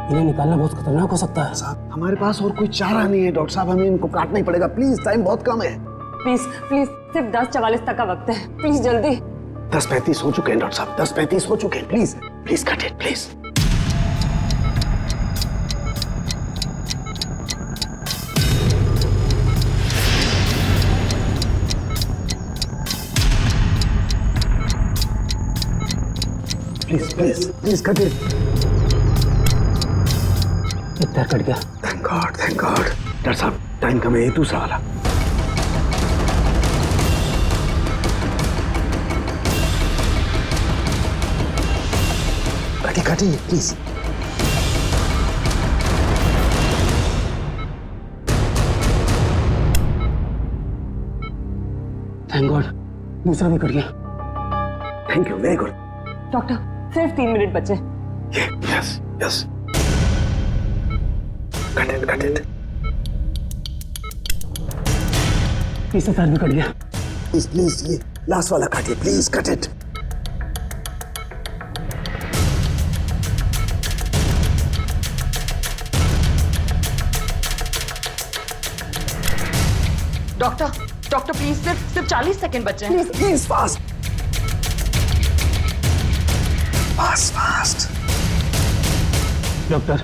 इन्हें निकालना बहुत खतरनाक हो सकता है। साहब, हमारे पास और कोई चारा नहीं है डॉक्टर साहब, हमें इनको काटना ही पड़ेगा। प्लीज, टाइम बहुत कम है। प्लीज सिर्फ 10:44 तक का वक्त है, प्लीज जल्दी। 10:35 हो चुके हैं डॉक्टर साहब, 10:35 हो चुके हैं। Please cut it please. Please cut it. एक पैर कट गया। Thank God. डॉक्टर साहब, टाइम कम है, ये दूसरा वाला। काटिए प्लीज। थैंक गॉड, दूसरा भी कट गया। Thank you, very good. Doctor, सिर्फ 3 मिनट बचे। Yes cut it. तीसरा पैर भी कट गया। प्लीज ये लास्ट वाला काटिए, please cut it. Doctor please सिर्फ 40 सेकंड बचे हैं। Please fast. डॉक्टर,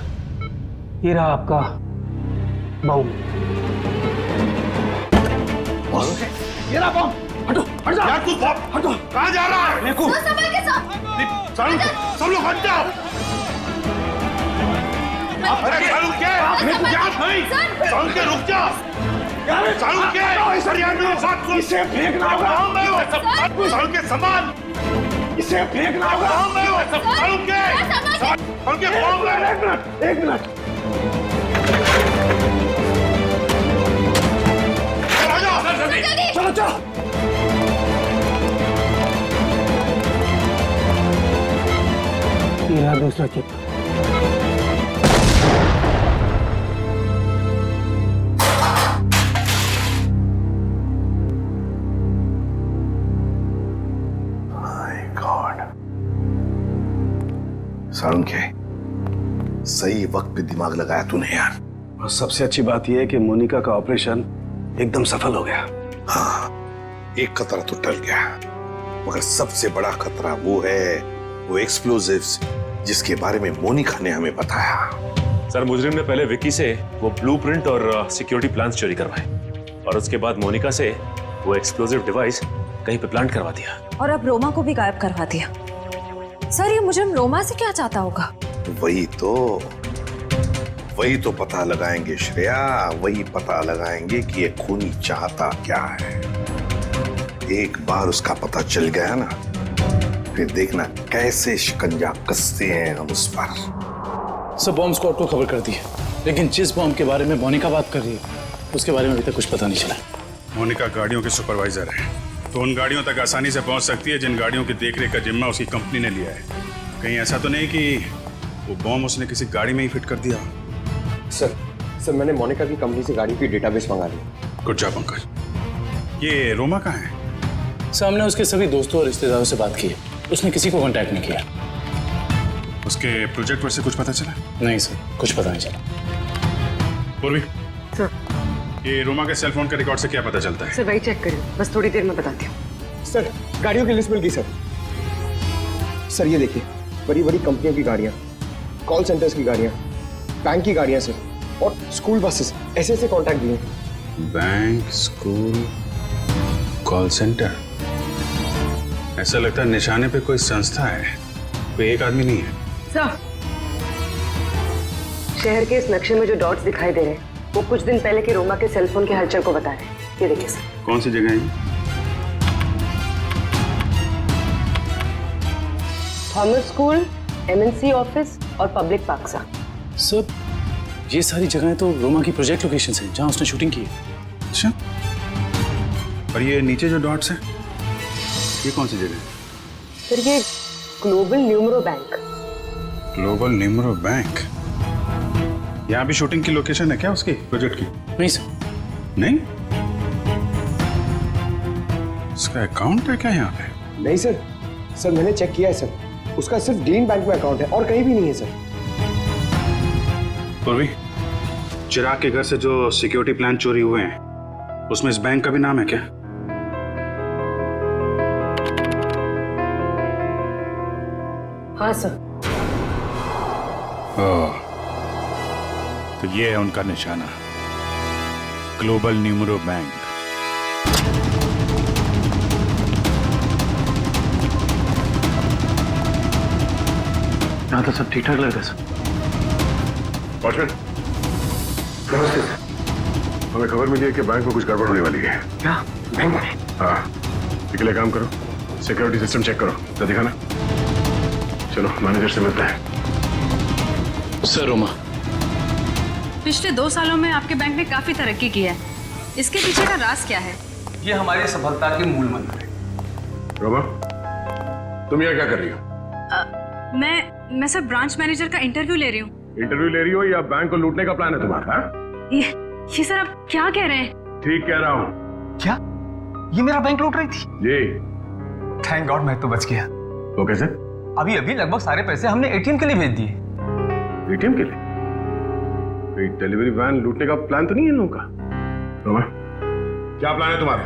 ये रहा आपका बम। ये रहा बम। हट जा। यार तू हटो। कहाँ जा रहा है? देखो। सब लोग हट जाओ। अरे सालू क्या? सालू के रुक जा। सालू क्या? इसे फेंकना होगा। सालू के सामान। इसे फेंकना होगा। सालू के। सालू के बम। एक मिनट। चलो। ये रहा दूसरा चिप। के सही वक्त पे दिमाग लगाया तूने यार। और सबसे अच्छी बात यह है कि मोनिका का ऑपरेशन एकदम सफल हो गया। हाँ, एक खतरा तो टल गया, मगर सबसे बड़ा खतरा वो एक्सप्लोजिव्स जिसके बारे में मोनिका ने हमें बताया। सर मुजरिम ने पहले विक्की से वो ब्लूप्रिंट और सिक्योरिटी प्लान्स चोरी करवाए और उसके बाद मोनिका से वो एक्सप्लोजिव डिवाइस कहीं पे प्लांट करवा दिया और अब रोमा को भी गायब करवा दिया। सर ये मुजरिम रोमा से क्या चाहता होगा? वही तो पता लगाएंगे श्रेया, वही पता लगाएंगे कि ये खूनी चाहता क्या है। एक बार उसका पता चल गया ना, फिर देखना कैसे शिकंजा कसते हैं हम उस पर। सब बॉम्ब स्क्वाड को खबर कर दी है, लेकिन जिस बॉम्ब के बारे में मोनिका बात कर रही है उसके बारे में अभी तक कुछ पता नहीं चला। मोनिका गाड़ियों की सुपरवाइजर है, तो उन गाड़ियों तक आसानी से पहुंच सकती है जिन गाड़ियों की देखरेख का जिम्मा उसकी कंपनी ने लिया है। कहीं ऐसा तो नहीं कि वो बॉम्ब उसने किसी गाड़ी में ही फिट कर दिया? सर मैंने मोनिका की कंपनी से गाड़ी की डेटाबेस मंगा ली। Good job Pankaj. ये रोमा कहाँ है? सामने उसके सभी दोस्तों और रिश्तेदारों से बात की है, उसने किसी को कांटेक्ट नहीं किया। उसके प्रोजेक्ट पर से कुछ पता चला? नहीं सर, कुछ पता नहीं चला। पूर्वी सर, ये रोमा के सेलफोन के रिकॉर्ड से क्या पता चलता है? सर वही चेक करिए, बस थोड़ी देर में बताती हूँ। सर गाड़ियों की लिस्ट मिल गई सर। सर ये देखिए, बड़ी बड़ी कंपनियों की गाड़ियाँ, कॉल सेंटर्स की गाड़ियाँ, बैंक की गाड़ियाँ सर, और स्कूल बसेस, ऐसे कॉन्टैक्ट दिए। Bank, school, call centre. ऐसा लगता है निशाने पे कोई संस्था है, कोई एक आदमी नहीं है। सर, शहर के इस नक्शे में जो डॉट्स दिखाई दे रहे हैं वो कुछ दिन पहले के रोमा के सेलफोन के हलचल को बता रहे हैं। ये देखिए सर। कौन सी जगह है? थॉमस स्कूल, एमएनसी ऑफिस और पब्लिक पार्क सर। सर ये सारी जगहें तो रोमा की प्रोजेक्ट लोकेशंस हैं जहां उसने शूटिंग की है। अच्छा, और ये नीचे जो डॉट्स हैं ये कौन सी जगह है? सर ये global numero bank. Global numero bank? यहाँ भी शूटिंग की लोकेशन है क्या उसकी प्रोजेक्ट की? नहीं सर। नहीं? उसका अकाउंट है क्या यहाँ पे? नहीं सर मैंने चेक किया है सर, उसका सिर्फ ग्रीन बैंक में अकाउंट है और कहीं भी नहीं है सर। पूर्वी, चिराग के घर से जो सिक्योरिटी प्लान चोरी हुए हैं उसमें इस बैंक का भी नाम है क्या? हाँ सर। ओह, तो ये है उनका निशाना, ग्लोबल न्यूमरो बैंक। यहाँ तो सब ठीक ठाक लग रहा है सर। वॉचमैन, नमस्ते सर। हमें खबर मिली है कि बैंक में कुछ गड़बड़ होने वाली है। क्या बैंक में? हाँ, इसके लिए काम करो, सिक्योरिटी सिस्टम चेक करो, तो दिखाना। चलो मैनेजर से मिलते हैं। सर रोमा, पिछले 2 सालों में आपके बैंक ने काफी तरक्की की है, इसके पीछे का राज क्या है? ये हमारी सफलता के मूल मंत्र है। रोमा, तुम यहाँ क्या कर रही हो? मैं सर ब्रांच मैनेजर का इंटरव्यू ले रही हूँ। इंटरव्यू ले रही हो या बैंक को लूटने का प्लान है तुम्हारा? ये सर आप क्या कह रहे हैं? ठीक कह रहा हूँ। क्या ये मेरा बैंक लूट रही थी? जी। थैंक गॉड मैं तो बच गया। वो कैसे? अभी लगभग सारे पैसे हमने एटीएम के लिए भेज दिए। एटीएम के लिए? कोई डिलीवरी वैन लूटने का प्लान तो नहीं है इन लोगों का? रोमा, क्या प्लान है तुम्हारा?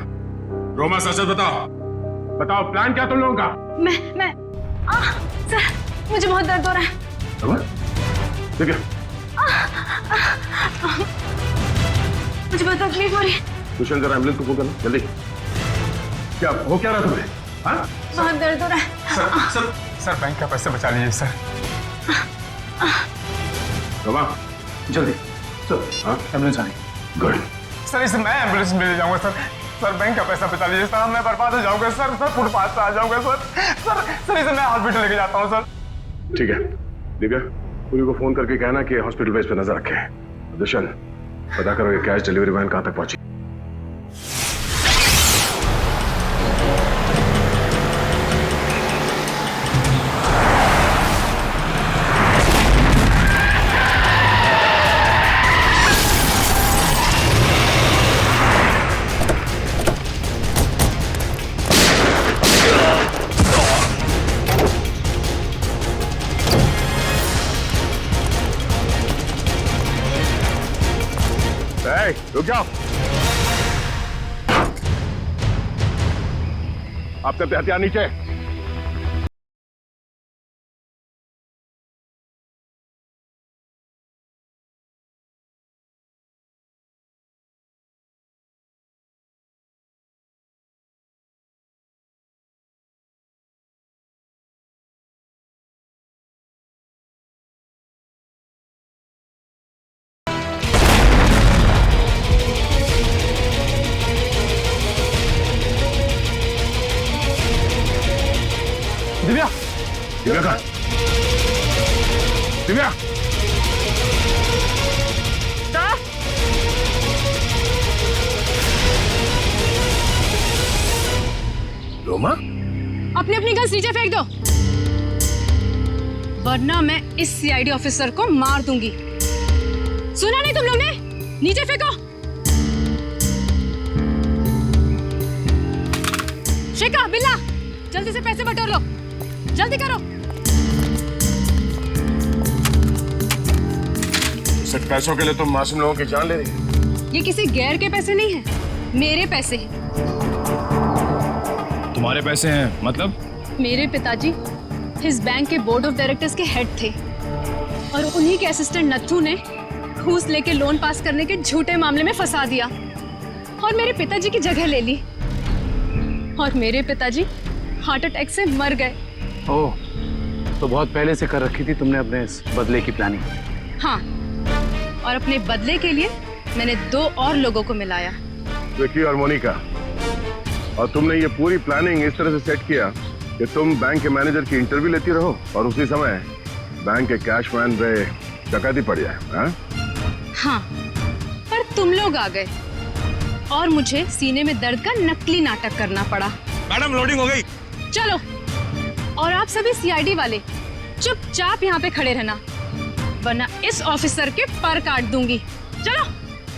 रोमा सच बताओ, बताओ प्लान क्या तुम लोगों का? मैं सर मुझे बहुत दर्द हो रहा है। रोमा, ठीक है। मुझे बहुत तकलीफ हो रही है। दुष्यंत जरा एम्बुलेंस को फोन करना जल्दी। क्या हो क्या रहा तुम्हें? हाँ? बहुत दर्द हो रहा है। सर बैंक का पैसे बचा लीजिए सर। रोमा, जल्दी चल। हाँ, एम्बुलेंस आनी। गुड। सर इसे मैं एम्बुलेंस में ले जाऊंगा सर बैंक का पैसा बचा लीजिए सर, मैं बर्बाद हो जाऊंगा सर फुटपाथ पे आ जाऊंगा सर इसे मैं हॉस्पिटल लेके जाता हूँ सर। ठीक है, दिव्या, पूरी को फोन करके कहना कि हॉस्पिटल बेस पे नजर रखे। दुष्यंत, पता करो ये कैश डिलीवरी वैन कहां तक पहुंची। रुक जाओ। आपने हथियार नीचे। अपनी अपनी गन्स नीचे फेंक दो, वरना मैं इस सीआईडी ऑफिसर को मार दूंगी। सुना नहीं तुम लोग ने? नीचे फेंको। शेखा, बिल्ला, जल्दी से पैसे बटोर लो, जल्दी करो। सिर्फ पैसों के लिए तुम मासूम लोगों की जान ले रही हो? ये किसी गैर के पैसे नहीं हैं, मेरे पैसे हैं। तुम्हारे पैसे हैं मतलब? मेरे पिताजी इस बैंक के बोर्ड ऑफ डायरेक्टर्स के हेड थे और उन्हीं के असिस्टेंट नत्थू ने घूस लेके लोन पास करने के झूठे मामले में फंसा दिया और मेरे पिताजी की जगह ले ली और मेरे पिताजी हार्ट अटैक से मर गए। ओह, तो बहुत पहले से कर रखी थी तुमने अपने इस बदले की प्लानिंग? हाँ, और अपने बदले के लिए मैंने 2 और लोगों को मिलाया, विकी और मोनिका। और तुमने ये पूरी प्लानिंग इस तरह से सेट किया कि तुम बैंक के मैनेजर की इंटरव्यू लेती रहो और उसी समय बैंक के कैशमैन पे डकैती पड़ जाए। हाँ, पर तुम लोग आ गए और मुझे सीने में दर्द का नकली नाटक करना पड़ा। मैडम, लोडिंग हो गई। चलो, और आप सभी सीआईडी वाले चुपचाप यहाँ पे खड़े रहना, वरना इस ऑफिसर के पर काट दूंगी। चलो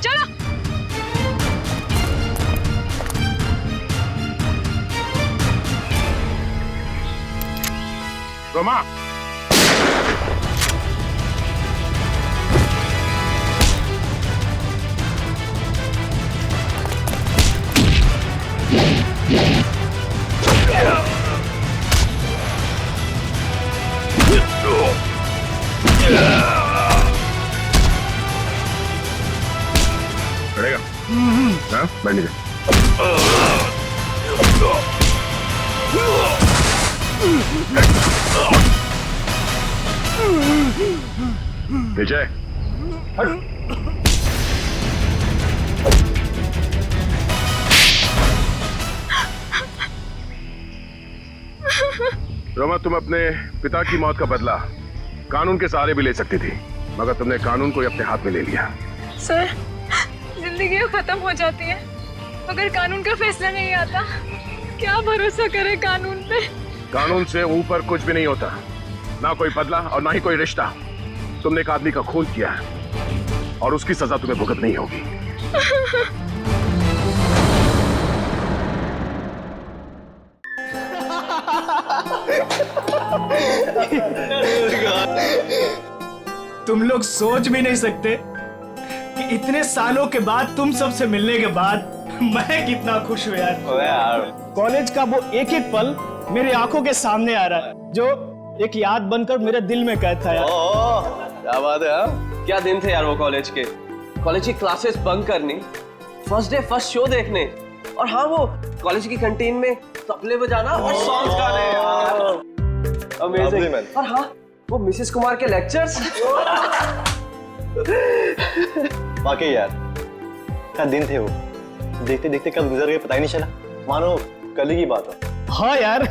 चलो। रोमा, खड़ेगा? हाँ, बैठ नीचे। नीचे। रोमा, तुम अपने पिता की मौत का बदला कानून के सहारे भी ले सकती थी, मगर तुमने कानून को ही अपने हाथ में ले लिया। सर, जिंदगी खत्म हो जाती है अगर कानून का फैसला नहीं आता। क्या भरोसा करे कानून पे? कानून से ऊपर कुछ भी नहीं होता, ना कोई बदला और ना ही कोई रिश्ता। तुमने एक आदमी का खून किया है और उसकी सजा तुम्हें भुगतनी होगी। तुम लोग सोच भी नहीं सकते कि इतने सालों के बाद तुम सबसे मिलने के बाद मैं कितना खुश हूँ यार। कॉलेज का वो एक एक पल मेरी आंखों के सामने आ रहा है, जो एक याद बनकर मेरे दिल में कैद था यार। क्या बात है, क्या दिन थे यार वो कॉलेज के। कॉलेज की क्लासेस बंक करनी, फर्स्ट डे फर्स्ट शो देखने, और हाँ वो कॉलेज की कैंटीन में तबले बजाना और सॉन्ग्स गाने यार। अमेजिंग। और हाँ वो मिसेस कुमार के लेक्चर्स। वाकई यार, क्या दिन थे वो। देखते देखते कब गुजर गए पता ही नहीं चला, मानो कल की बात हो। हाँ यार,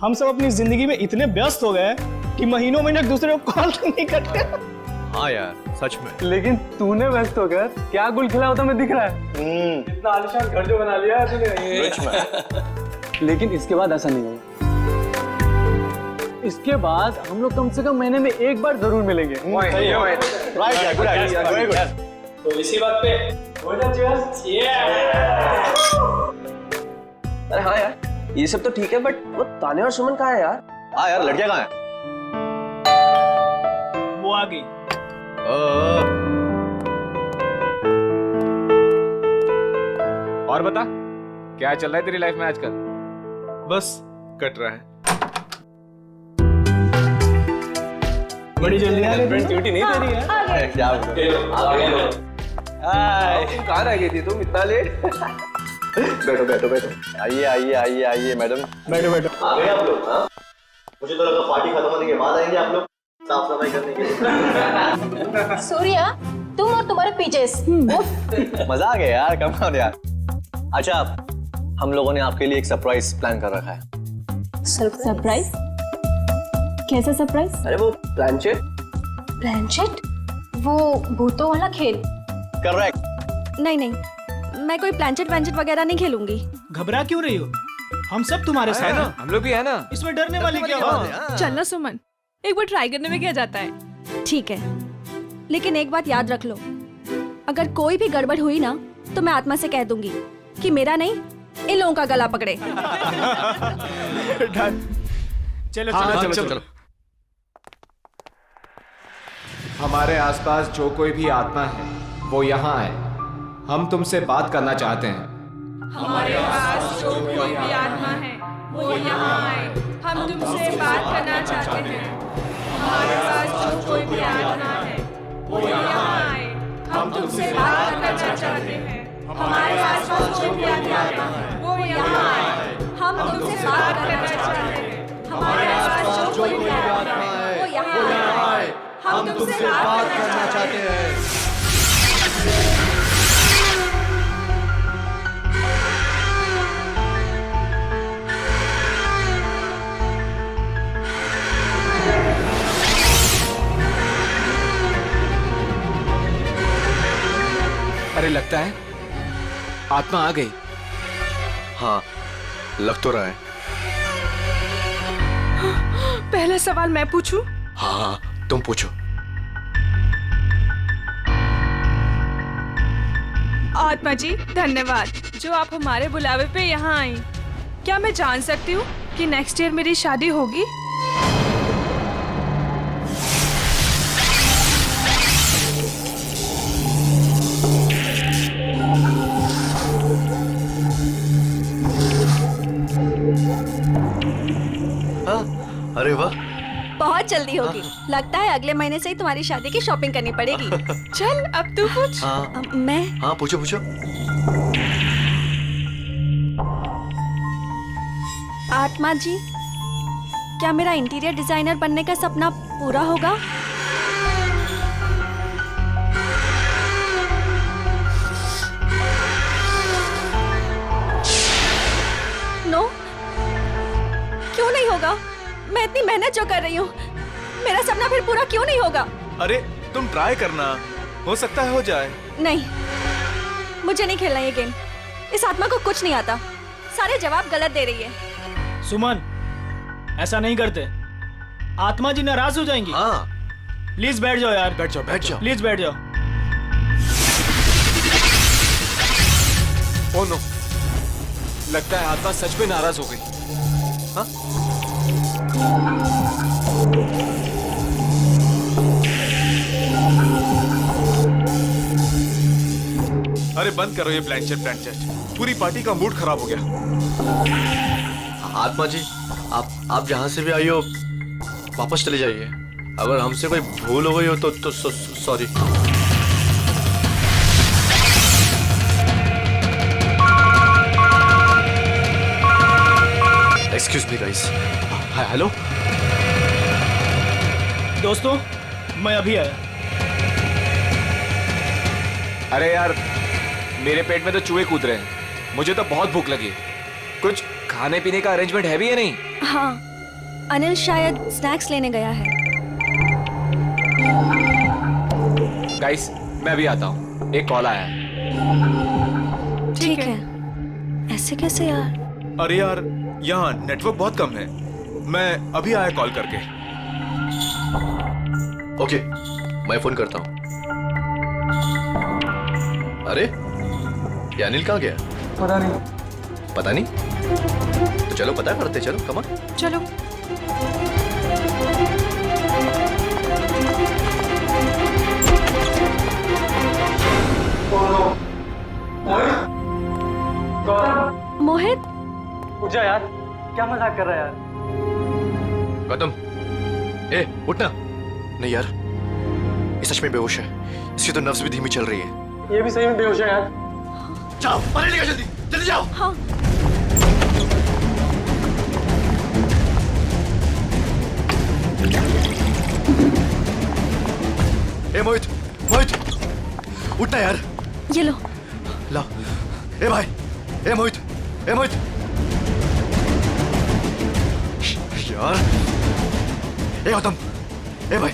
हम सब अपनी जिंदगी में इतने व्यस्त हो गए कि महीनों में एक दूसरे को कॉल नहीं करते। हाँ यार, सच में। लेकिन तूने व्यस्त होकर क्या गुल खिला होता मैं दिख रहा है। इतना आलीशान घर जो बना लिया है तूने। लेकिन इसके बाद ऐसा नहीं होगा। इसके बाद हम लोग कम से कम महीने में एक बार जरूर मिलेंगे। तो इसी बात पे हो जा cheers। अरे हाँ यार, ये सब तो ठीक है, बट वो ताने और सुमन कहाँ है यार? हाँ यार, लड़कियां कहाँ हैं? वो आ गई। और बता, क्या चल रहा है तेरी लाइफ में आजकल? बस कट रहा है। बड़ी जल्दी गर्लफ्रेंड ड्यूटी नहीं दे रही है क्या? हाय, कहाँ रह गई थी तुम इतना लेट? बैठो बैठो बैठो। आइए आइए आइए आइए मैडम, बैठो बैठो। आ गए आप लोग? हाँ, मुझे तो लगा पार्टी खत्म होने के बाद आएंगे आप लोग साफ सफाई करने के लिए। सूर्या, तुम और तुम्हारे पीछे मजा आ गया यार, कमाल यार। अच्छा, हम लोगों ने आपके लिए एक सरप्राइज प्लान कर रखा है। सरप्राइज? कैसा सरप्राइज? अरे वो प्लानचेट। प्लानचेट? वो भूतों वाला खेल? करेक्ट। नहीं नहीं, मैं कोई प्लानचेट वैनचेट वगैरह नहीं खेलूंगी। घबरा क्यों रही हो? हम सब तुम्हारे साथ है ना, हम लोग भी है ना। इसमें डरने वाली क्या बात है? चलना सुमन, एक बार ट्राई करने में क्या जाता है। ठीक है, लेकिन एक बात याद रख लो, अगर कोई भी गड़बड़ हुई ना तो मैं आत्मा से कह दूंगी कि मेरा नहीं, इन लोगों का गला पकड़े। चलो हाँ, चलो। हमारे आसपास जो कोई भी आत्मा है वो यहाँ आए, हम तुमसे बात करना चाहते हैं। हमारे पास जो कोई भी आत्मा है वो यहाँ आए, हम तुमसे बात करना चाहते हैं। हमारे पास जो कोई भी आत्मा है वो यहाँ आए, हम तुमसे बात करना चाहते हैं। हमारे पास जो कोई भी आत्मा है वो यहाँ आए, हम तुमसे बात करना चाहते हैं। हमारे पास जो कोई भी आत्मा है वो यहाँ आए, हम तुमसे बात करना चाहते हैं। अरे लगता है आत्मा आ गई। हाँ, लग तो रहा है। पहला सवाल मैं पूछूं? हाँ, तुम पूछो। आत्मा जी धन्यवाद जो आप हमारे बुलावे पे यहाँ आई। क्या मैं जान सकती हूँ कि नेक्स्ट ईयर मेरी शादी होगी? अरे वाह, बहुत जल्दी होगी। लगता है अगले महीने से ही तुम्हारी शादी की शॉपिंग करनी पड़ेगी। चल अब तू पूछ। हाँ, मैं हाँ पूछो पूछो। आत्मा जी, क्या मेरा इंटीरियर डिजाइनर बनने का सपना पूरा होगा? नो, क्यों नहीं होगा? मैं इतनी मेहनत जो कर रही हूँ, मेरा सपना फिर पूरा क्यों नहीं होगा? अरे तुम ट्राई करना, हो सकता है हो जाए। नहीं, मुझे नहीं खेलना ये गेम। इस आत्मा को कुछ नहीं आता, सारे जवाब गलत दे रही है। सुमन, ऐसा नहीं करते, आत्मा जी नाराज हो जाएंगी। हाँ, प्लीज बैठ जाओ यार। बैठ जाओ। प्लीज बैठ जाओ। ओ नो, लगता है आत्मा सच में नाराज हो गई। हाँ? अरे बंद करो ये प्लानचेट, पूरी पार्टी का मूड खराब हो गया। आत्मा जी, आप जहां से भी आई हो वापस चले जाइए। अगर हमसे कोई भूल हो गई हो तो sorry. Excuse me guys. Hello दोस्तों, मैं अभी आया। अरे यार, मेरे पेट में तो चूहे कूद रहे हैं। मुझे तो बहुत भूख लगी। कुछ खाने पीने का अरेंजमेंट है भी या नहीं? हाँ, अनिल शायद स्नैक्स लेने गया है। गाइस, मैं भी आता हूँ, एक कॉल आया है। ठीक है। ऐसे कैसे यार? अरे यार, यहाँ नेटवर्क बहुत कम है। मैं अभी आया कॉल करके। ओके, मैं फोन करता हूँ। अरे ये अनिल कहाँ गया? पता नहीं। पता नहीं? तो चलो पता करते, चलो कम ऑन। चलो। मोहित, उठ जा यार, क्या मजाक कर रहा है यार? गौतम, ए उठना। नहीं यार, ये सच में बेहोश है। इसकी तो नब्ज भी धीमी चल रही है। ये भी सही में बेहोश है यार। जाओ, पानी लेकर जल्दी, जल्दी जाओ। हाँ। ए मोहित, उठना यार। ये लो। ला। ए भाई, ए मोहित, यार। ए गौतम, ए भाई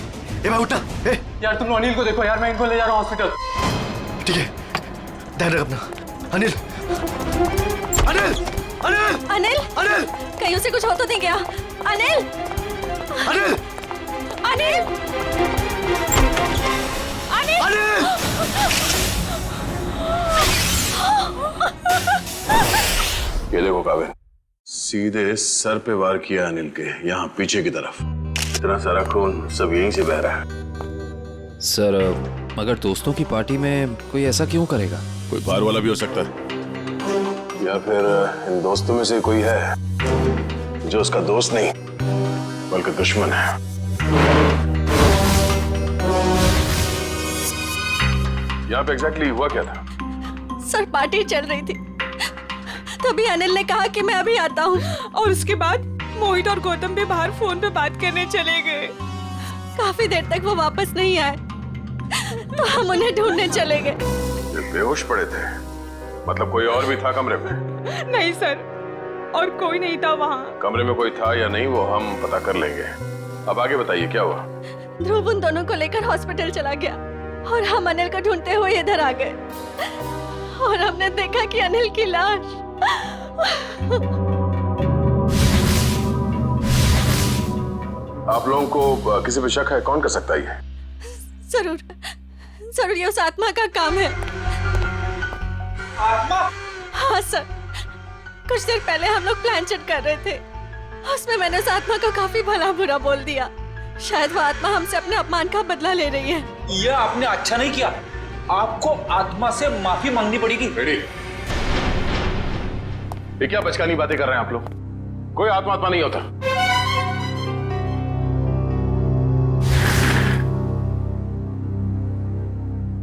उठना। ए यार तुम अनिल को देखो यार, मैं इनको ले जा रहा हूँ हॉस्पिटल। ठीक है, ध्यान रख अपना। अनिल, अनिल! अनिल अनिल! कहीं उसे कुछ हो तो नहीं गया? अनिल! अनिल! अनिल! अनिल! ये देखो काबिल, सीधे सर पे वार किया अनिल के, यहाँ पीछे की तरफ। इतना सारा खून सब यहीं से बह रहा है। सर मगर दोस्तों की पार्टी में कोई ऐसा क्यों करेगा? कोई बाहर वाला भी हो सकता है, या फिर इन दोस्तों में से कोई है जो उसका दोस्त नहीं बल्कि दुश्मन है। यहाँ पे एग्जैक्टली हुआ क्या था? सर पार्टी चल रही थी, तभी अनिल ने कहा कि मैं अभी आता हूँ, और उसके बाद मोहित और गौतम भी बाहर फोन पे बात करने चले गए। काफी देर तक वो वापस नहीं आए, तो हम उन्हें ढूंढने चले गए। ये बेहोश पड़े थे, मतलब कोई और भी था कमरे में? नहीं सर, और कोई नहीं था वहाँ। कमरे में कोई था या नहीं वो हम पता कर लेंगे। अब आगे बताइए क्या हुआ? ध्रुव उन दोनों को लेकर हॉस्पिटल चला गया और हम अनिल को ढूंढते हुए इधर आ गए, और हमने देखा कि अनिल की लाश। आप लोगों को किसी पे शक है? कौन कर सकता है ये? जरूर जरूर ये उस आत्मा का काम है। आत्मा? हाँ सर, कुछ देर पहले हम लोग प्लान चेट कर रहे थे, उसमें मैंने उस आत्मा को काफी भला बुरा बोल दिया। शायद वो आत्मा हमसे अपने अपमान का बदला ले रही है। ये आपने अच्छा नहीं किया, आपको आत्मा से माफी मांगनी पड़ेगी। ये क्या बचकानी बातें कर रहे हैं आप लोग? कोई आत्मा नहीं होता।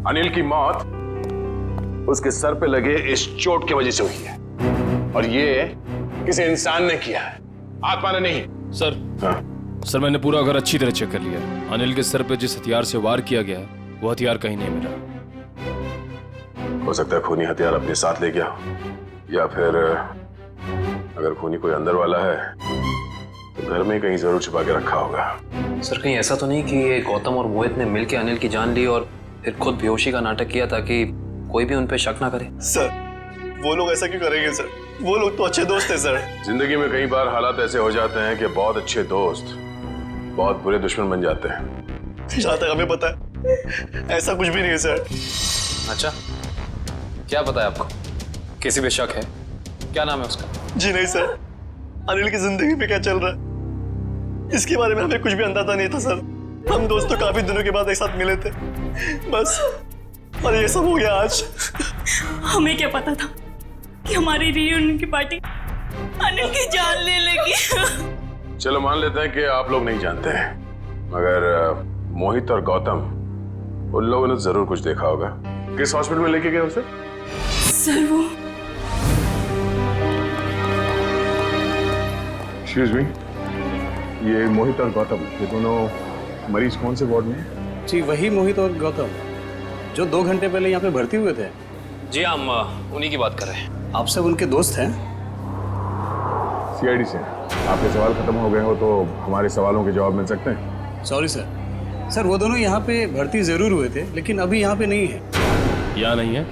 अनिल की मौत उसके सर पे लगे इस चोट की वजह से हुई है, और ये किसी इंसान ने किया है, आत्मा ने नहीं। सर सर मैंने पूरा घर अच्छी तरह चेक कर लिया। अनिल के सर पे जिस हथियार से वार किया गया है वो हथियार कहीं नहीं मिला। हो सकता है खूनी हथियार अपने साथ ले गया हो, या फिर अगर खूनी कोई अंदर वाला है तो घर में कहीं जरूर छुपा के रखा होगा। सर कहीं ऐसा तो नहीं कि ये गौतम और मोहित ने मिलकर अनिल की जान ली और फिर खुद बेहोशी का नाटक किया ताकि कोई भी उन पे शक ना करे? सर वो लोग ऐसा क्यों करेंगे सर? वो लोग तो अच्छे दोस्त हैं सर। जिंदगी में कई बार हालात ऐसे हो जाते हैं कि बहुत अच्छे दोस्त बहुत बुरे दुश्मन बन जाते हैं। जहाँ तक हमें पता है ऐसा कुछ भी नहीं है सर। अच्छा, क्या पता है आपको? किसी पे शक है? क्या नाम है उसका? जी नहीं सर, अनिल की जिंदगी में क्या चल रहा है इसके बारे में हमें कुछ भी अंदाजा नहीं था सर। हम दोस्तों काफी दिनों के बाद एक साथ मिले थे बस, और ये सब हो गया आज। हमें क्या पता था कि हमारी रियूनियन की पार्टी अनिल की जान ले लेगी। चलो मान लेते हैं कि आप लोग नहीं जानते हैं, मगर मोहित और गौतम उन लोगों ने जरूर कुछ देखा होगा। किस हॉस्पिटल में लेके गए उसे? सर वो एक्सक्यूज मी, ये मोहित और गौतम ये दोनों मरीज कौन से वार्ड में हैं? जी वही मोहित और गौतम जो 2 घंटे पहले यहाँ पे भर्ती हुए थे। जी हम उन्हीं की बात कर रहे हैं। आप सब उनके दोस्त हैं? सीआईडी से। आपके सवाल खत्म हो गए हो तो हमारे सवालों के जवाब मिल सकते हैं? Sorry sir. सर वो दोनों यहाँ पे भर्ती जरूर हुए थे लेकिन अभी यहाँ पे नहीं है। यहाँ नहीं है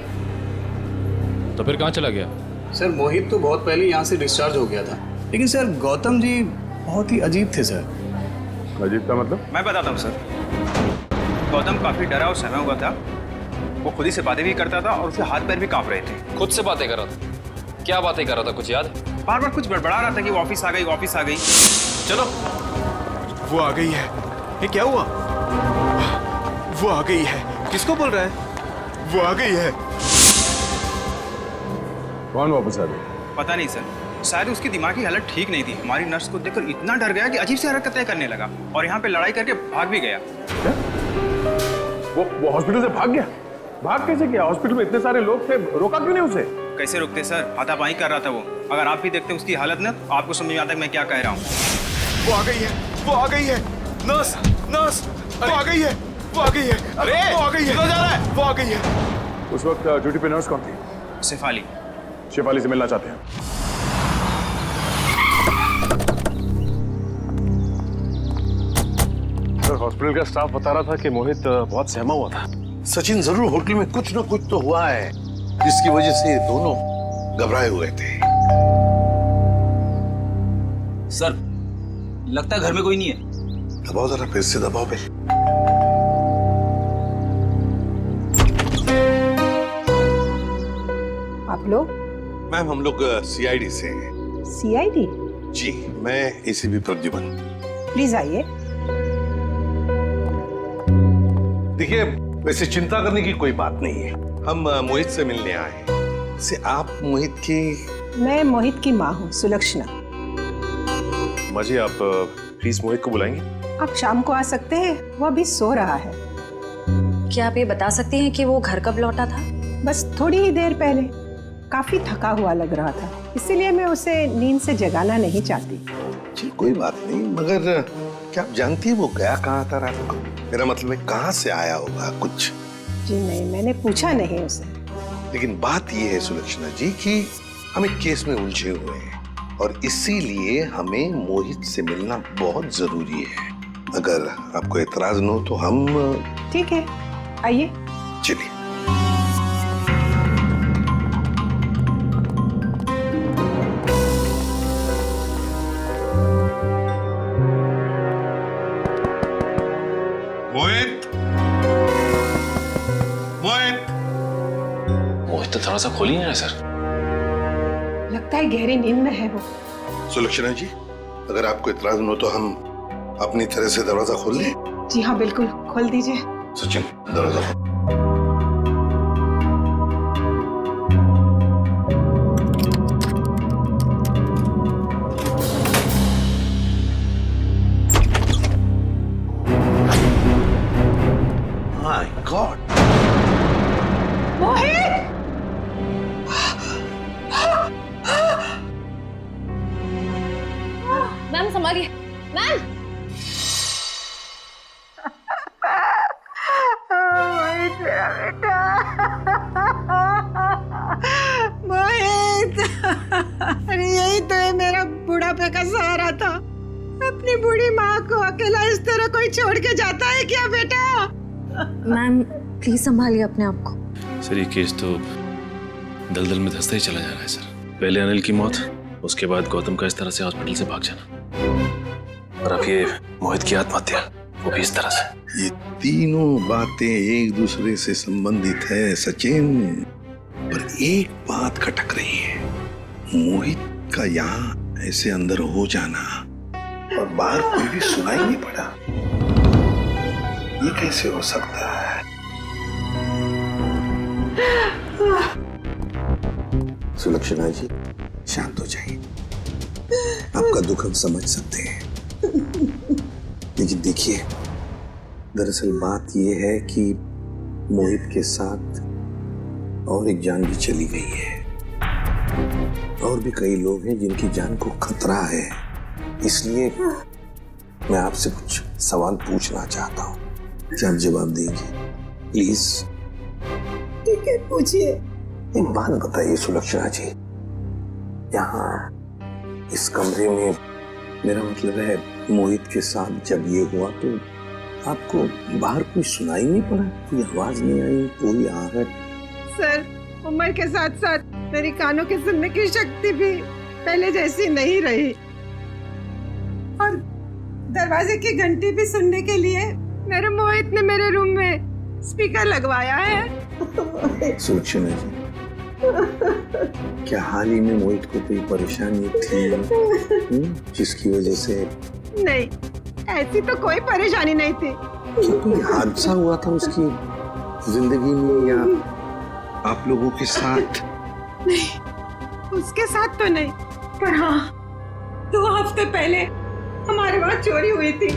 तो फिर कहाँ चला गया? सर मोहित तो बहुत पहले यहाँ से डिस्चार्ज हो गया था, लेकिन सर गौतम जी बहुत ही अजीब थे सर। अजीब का मतलब? मैं बताता हूँ सर। गौतम काफी डरा और सहमा हुआ था, वो खुद ही से बातें भी करता था और उसके हाथ पैर भी कांप रहे थे। खुद से बातें कर रहा था? क्या बातें कर रहा था, कुछ याद है? बार बार कुछ बड़बड़ा रहा था कि वो ऑफिस आ गई, ऑफिस आ गई। चलो, वो आ गई है। ये क्या हुआ? वो आ गई है। किसको बोल रहा है? वो आ गई है। कौन वापस आ गई? पता नहीं सर, शायद उसकी दिमागी हालत ठीक नहीं थी। हमारी नर्स को देखकर इतना डर गया कि अजीब सी हरकतें करने लगा और यहाँ पे लड़ाई करके भाग भी गया। वो हॉस्पिटल से भाग गया? भाग कैसे गया? हॉस्पिटल में इतने सारे लोग थे, रोका क्यों नहीं उसे? कैसे रुकते सर, हाथापाई कर रहा था वो। अगर आप भी देखते उसकी हालत ना तो आपको समझ में आता है मैं क्या कह रहा हूँ। वो आ गई है, वो आ गई है। नर्स, नर्स, वो आ गई है, वो आ गई है। अरे वो आ गई है, जा रहा है, वो आ गई है। उस वक्त ड्यूटी पे नर्स कौन थी? शेफाली। शेफाली से मिलना चाहते हैं। हॉस्पिटल का स्टाफ बता रहा था कि मोहित बहुत सहमा हुआ था। सचिन, जरूर होटल में कुछ ना कुछ तो हुआ है जिसकी वजह से दोनों घबराए हुए थे। सर, लगता है घर में कोई नहीं है। दबाओ जरा, फिर से दबाओ पे। आप लोग? मैम हम लोग सीआईडी से हैं। सीआईडी? जी, मैं एसीपी प्रद्युमन। प्लीज आइए। देखिए, वैसे चिंता करने की कोई बात नहीं है। हम मोहित से मिलने आए हैं। से आप मोहित की? मैं मोहित की माँ हूँ, सुलक्षणा। माँ जी, आप प्लीज मोहित को बुलाएंगे? आप शाम को आ सकते हैं, वो अभी सो रहा है। क्या आप ये बता सकती हैं कि वो घर कब लौटा था? बस थोड़ी ही देर पहले। काफी थका हुआ लग रहा था, इसीलिए मैं उसे नींद से जगाना नहीं चाहती। जी कोई बात नहीं, मगर क्या आप जानती है वो गया कहाँ था रात को? मेरा मतलब है कहाँ से आया होगा कुछ? जी नहीं, मैंने पूछा नहीं उसे। लेकिन बात ये है सुलक्षणा जी कि हम एक केस में उलझे हुए हैं और इसीलिए हमें मोहित से मिलना बहुत जरूरी है। अगर आपको एतराज न हो तो हम... ठीक है, आइए। चलिए। मोहित, मोहित, मोहित तो थोड़ा सा खोल ही नहीं रहा सर। लगता है गहरी नींद में है वो। सुलक्षणा जी, अगर आपको इतराज न हो तो हम अपनी तरह से दरवाजा खोल लें? जी हाँ, बिल्कुल, खोल दीजिए। सचिन, दरवाजा खोल। My God, Mohit! मैम संभालिए, मैम। मोहित मेरा बेटा, मोहित! अरे यही तो है मेरा बुढ़ापे का सहारा था। अपनी बूढ़ी माँ को अकेला इस तरह कोई छोड़ के जाता है क्या बेटा? मैम प्लीज संभालिए अपने आप को। सर, ये केस तो दलदल में धंसता ही चला जा रहा है सर। पहले अनिल की मौत, उसके बाद गौतम का इस तरह से हॉस्पिटल से भाग जाना, और अब ये मोहित की आत्महत्या, वो भी इस तरह से। ये तीनों बातें एक दूसरे से संबंधित है सचिन, पर एक बात खटक रही है। मोहित का यहाँ ऐसे अंदर हो जाना और बाहर कोई भी सुनाई नहीं पड़ा, ये कैसे हो सकता है? सुलक्षणा जी, शांत हो जाइए। आपका दुख हम समझ सकते हैं, लेकिन देखिए, दरअसल बात यह है कि मोहित के साथ और एक जान भी चली गई है, और भी कई लोग हैं जिनकी जान को खतरा है। इसलिए मैं आपसे कुछ सवाल पूछना चाहता हूँ, क्या आप जवाब देंगे प्लीज? ठीक है, पूछिए। एक बात बताइए सुलक्षणा जी, यहाँ इस कमरे में, मेरा मतलब है मोहित के साथ जब ये हुआ तो आपको बाहर कोई सुनाई नहीं पड़ा? कोई आवाज नहीं आई, कोई आहट? सर, उम्र के साथ साथ मेरी कानों की सुनने की शक्ति भी पहले जैसी नहीं रही, और दरवाजे की घंटी भी सुनने के लिए मेरे मोहित ने मेरे रूम में स्पीकर लगवाया है। सुलक्षणा जी, क्या हाल ही में मोहित को कोई परेशानी थी जिसकी वजह से? नहीं, ऐसी तो कोई परेशानी नहीं थी। कोई हादसा हुआ था उसकी जिंदगी में या आप लोगों के साथ? नहीं, उसके साथ तो नहीं, पर हाँ, 2 हफ्ते पहले हमारे वहाँ चोरी हुई थी।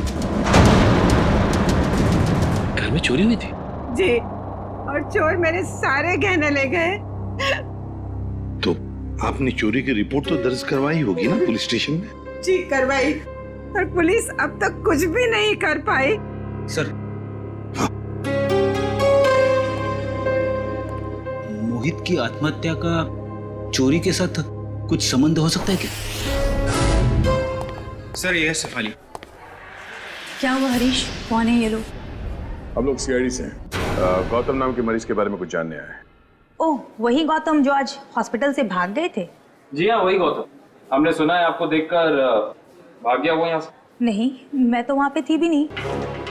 घर में चोरी हुई थी? जी, और चोर मेरे सारे गहने ले गए। तो आपने चोरी की रिपोर्ट तो दर्ज करवाई होगी ना पुलिस स्टेशन में? जी करवाई, पर पुलिस अब तक कुछ भी नहीं कर पाई। सर, मोहित की आत्महत्या का चोरी के साथ कुछ संबंध हो सकता है क्या? सर, ये है शेफाली। क्या हुआ हरीश, कौन है ये लोग? हम लोग सीआईडी से हैं। गौतम नाम के मरीज के बारे में कुछ जानने आए हैं। ओह, वही गौतम जो आज हॉस्पिटल से भाग गए थे? जी हाँ, वही गौतम। हमने सुना है आपको देखकर भाग गया वो यहाँ से? नहीं, मैं तो वहाँ पे थी भी नहीं।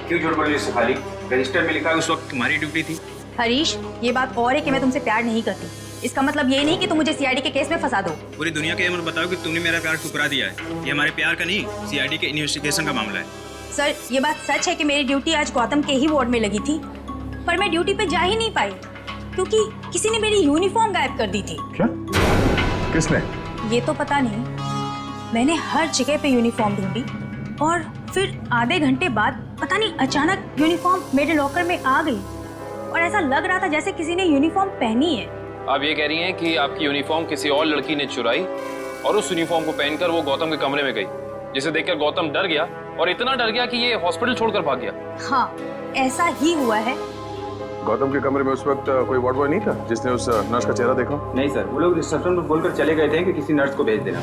क्यों झूठ बोल रही है खाली? रजिस्टर में लिखा है उस वक्त तुम्हारी ड्यूटी थी। हरीश, ये बात और है कि मैं तुमसे प्यार नहीं करती। इसका मतलब ये नहीं कि तुम मुझे सीआईडी के केस में फंसा दो। पूरी दुनिया के ये मत बताओ कि तुमने मेरा प्यार ठुकरा दिया है। ये हमारे प्यार का नहीं, सीआईडी के इन्वेस्टिगेशन का मामला है। सर, ये बात सच है कि मेरी ड्यूटी आज गौतम के ही वार्ड में लगी थी, पर मैं ड्यूटी पे जा ही नहीं पाई क्योंकि किसी ने मेरी यूनिफॉर्म गायब कर दी थी। क्या? किसने? ये तो पता नहीं। मैंने हर जगह पे यूनिफॉर्म ढूंढी और फिर आधे घंटे बाद पता नहीं अचानक यूनिफॉर्म मेरे लॉकर में आ गई और ऐसा लग रहा था जैसे किसी ने यूनिफॉर्म पहनी है। आप ये कह रही हैं कि आपकी यूनिफॉर्म किसी और लड़की ने चुराई और उस यूनिफॉर्म को पहनकर वो गौतम के कमरे में गई, जिसे देखकर गौतम डर गया और इतना डर गया कि ये हॉस्पिटल छोड़कर भाग गया। हाँ, ऐसा ही हुआ है। गौतम के कमरे में उस वक्त कोई वार्ड बॉय नहीं था जिसने उस नर्स का चेहरा देखा? नहीं सर, वो लोग रिसेप्शन पर बोलकर चले गए थे कि किसी नर्स को भेज देना।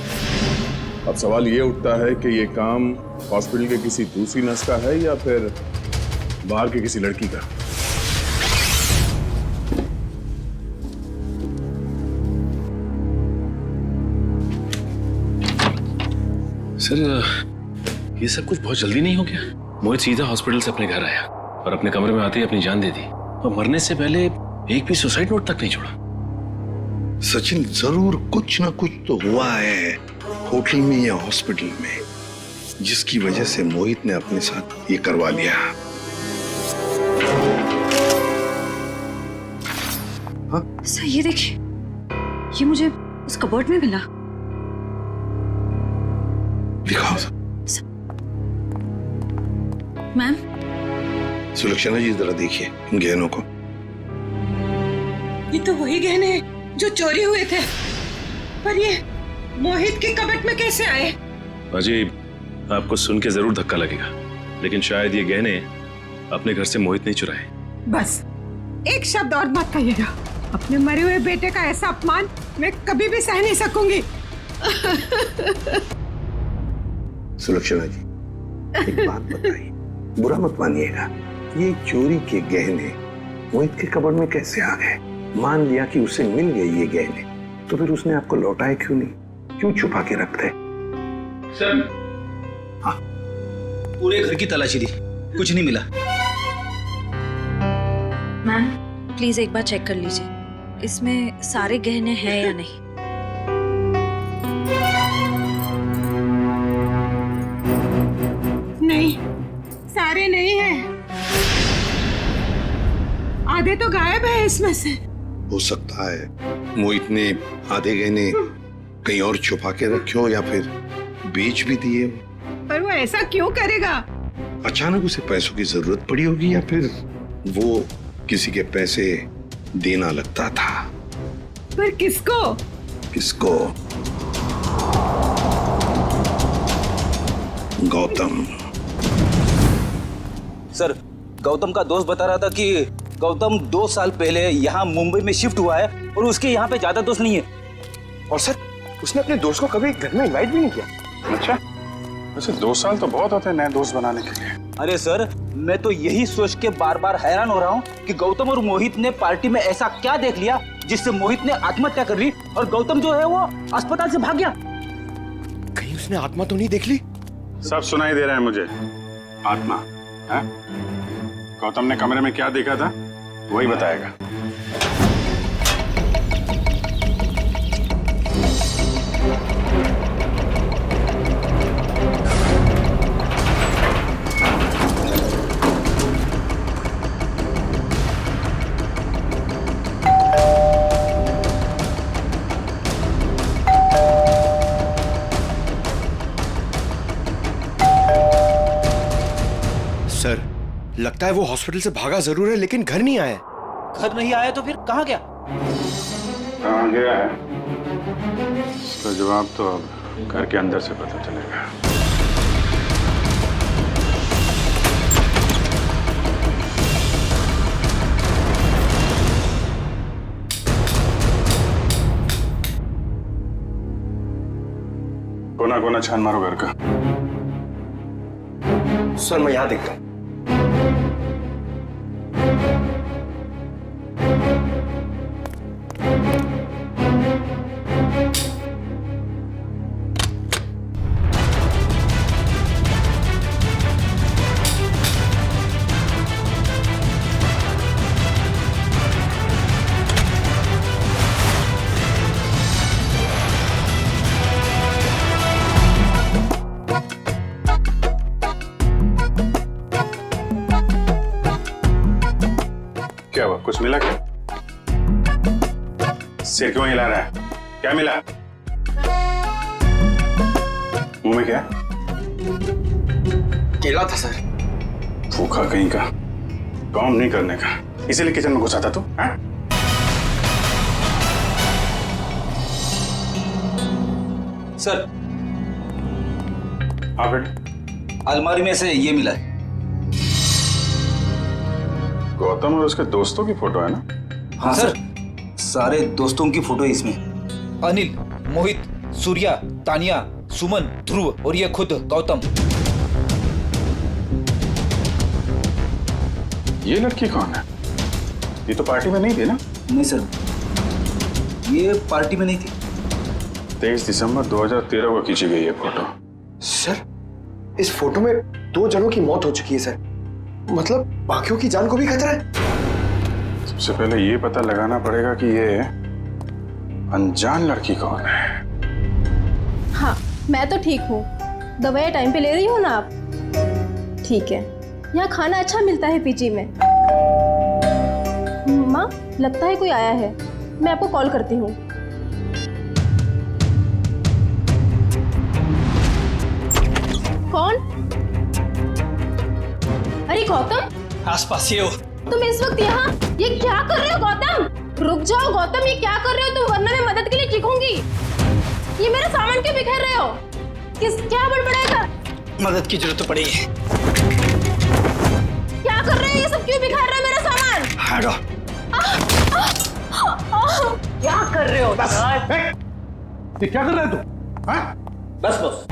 अब सवाल ये उठता है कि ये काम हॉस्पिटल के किसी दूसरी नर्स का है या फिर बाहर की किसी लड़की का? सर, ये सब कुछ बहुत जल्दी नहीं हो गया? मोहित सीधा हॉस्पिटल से अपने घर आया और अपने कमरे में आते ही अपनी जान दे दी और मरने से पहले एक भी सुसाइड नोट तक नहीं छोड़ा। सचिन, जरूर कुछ ना कुछ तो हुआ है होटल में या हॉस्पिटल में, जिसकी वजह से मोहित ने अपने साथ ये करवा लिया। हाँ? सर, ये देखिए, ये मुझे उस कबर्ड में मिला। दिखाओ। मैम। सुलक्षणा जी, जरा देखिए इन गहनों को। ये तो वही गहने हैं जो चोरी हुए थे, पर ये मोहित के कबर्ड में कैसे आए? अजीब, आपको सुन के जरूर धक्का लगेगा, लेकिन शायद ये गहने अपने घर से मोहित नहीं चुराए। बस एक शब्द और मत कहिएगा। अपने मरे हुए बेटे का ऐसा अपमान मैं कभी भी सह नहीं सकूंगी। सुलक्षणा जी, एक बात बताइए, बुरा मत मानिएगा, ये चोरी के गहने मोहित के कबर्ड में कैसे आ गए? मान लिया कि उसे मिल गए ये गहने, तो फिर उसने आपको लौटाए क्यों नहीं? क्यों छुपा के रखते? सर, हाँ, पूरे घर की तलाशी दी, कुछ नहीं मिला। मैम, प्लीज एक बार चेक कर लीजिए, इसमें सारे गहने हैं या नहीं। नहीं, सारे नहीं हैं। आधे तो गायब है इसमें से। हो सकता है मोहित ने आधे गहने कहीं और छुपा के रखे हो या फिर बेच भी दिए। पर वो ऐसा क्यों करेगा? अचानक उसे पैसों की जरूरत पड़ी होगी या फिर वो किसी के पैसे देना लगता था। पर किसको? किसको? गौतम। सर, गौतम का दोस्त बता रहा था कि गौतम 2 साल पहले यहाँ मुंबई में शिफ्ट हुआ है और उसके यहाँ पे ज्यादा दोस्त नहीं है। और सर, उसने अपने दोस्त को कभी घर में इनवाइट भी नहीं किया। अच्छा, वैसे 2 साल तो बहुत होते हैं नए दोस्त बनाने के लिए। अरे सर, मैं तो यही सोच के बार बार हैरान हो रहा हूँ कि गौतम और मोहित ने पार्टी में ऐसा क्या देख लिया जिससे मोहित ने आत्महत्या कर ली और गौतम जो है वो अस्पताल से भाग गया। कहीं उसने आत्मा तो नहीं देख ली? सब सुनाई दे रहा है मुझे। आत्मा है? गौतम ने कमरे में क्या देखा था वही बताएगा। सर, लगता है वो हॉस्पिटल से भागा जरूर है लेकिन घर नहीं आया। घर नहीं आया तो फिर कहाँ गया? कहाँ गया है इसका जवाब तो अब घर के अंदर से पता चलेगा। कोना कोना छान मारो घर का। सर, मैं यहाँ देखता हूँ। कुछ मिला क्या? सिर क्यों हिला रहा है? क्या मिला? मुंह में क्या? केला था सर। भूखा कहीं का, काम नहीं करने का, इसीलिए किचन में घुसा था तू? हाँ? सर। हाँ बेटा। अलमारी में से ये मिला है। गौतम और उसके दोस्तों की फोटो है ना? हाँ सर, सारे दोस्तों की फोटो है इसमें। अनिल, मोहित, सूर्या, तानिया, सुमन, ध्रुव और ये खुद गौतम। ये लड़की कौन है? ये तो पार्टी में नहीं थी ना? नहीं सर, ये पार्टी में नहीं थी। 23 दिसंबर 2013 को खींची गई है फोटो। सर, इस फोटो में 2 जनों की मौत हो चुकी है सर। मतलब बाकियों की जान को भी खतरा है। सबसे पहले ये पता लगाना पड़ेगा कि ये अनजान लड़की कौन है। हाँ, मैं तो ठीक हूँ। दवाइयाँ टाइम पे ले रही हो ना आप? ठीक है। यहाँ खाना अच्छा मिलता है पीजी में। माँ, लगता है कोई आया है। मैं आपको कॉल करती हूँ। कौन? अरे गौतम, आसपास ही हो। तुम इस वक्त यहाँ ये क्या कर रहे हो गौतम? रुक जाओ गौतम, ये क्या कर रहे हो तुम? वरना मैं मदद के लिए चीखूंगी। ये मेरा सामान क्यों बिखेर रहे हो? क्या बड़बड़ाएगा? मदद की जरूरत पड़ेगी। क्या कर रहे हो? ये सब क्यों बिखेर रहे हो मेरा सामान? हटो। क्या कर रहे हो? ये क्या कर रहे हो तुम? बस बस।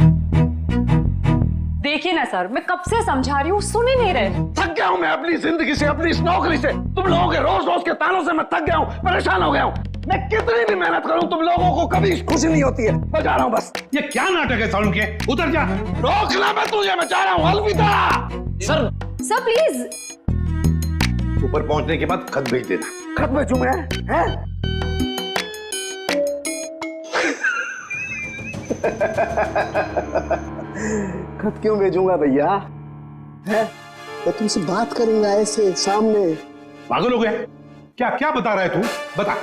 देखिए ना सर, मैं कब से समझा रही हूँ, सुन ही नहीं रहे। थक गया हूँ मैं अपनी जिंदगी से, अपनी इस नौकरी से। तुम लोगों के रोज रोज के तानों से मैं थक गया हूँ, परेशान हो गया हूँ। मैं कितनी भी मेहनत करूँ, तुम लोगों को कभी खुशी नहीं होती है। मैं जा रहा हूँ बस। ये क्या नाटक है सालू के? उतर जा। रोकना मैं तुझे, मैं जा रहा हूँ। अलविदा। Sir please. ऊपर पहुंचने के बाद खत भेज देना। खत भेजूं मैं? हैं? खत क्यों भेजूंगा भैया? है? मैं तुमसे बात करूंगा ऐसे सामने। पागल हो गया? क्या क्या बता रहा है तू? बता,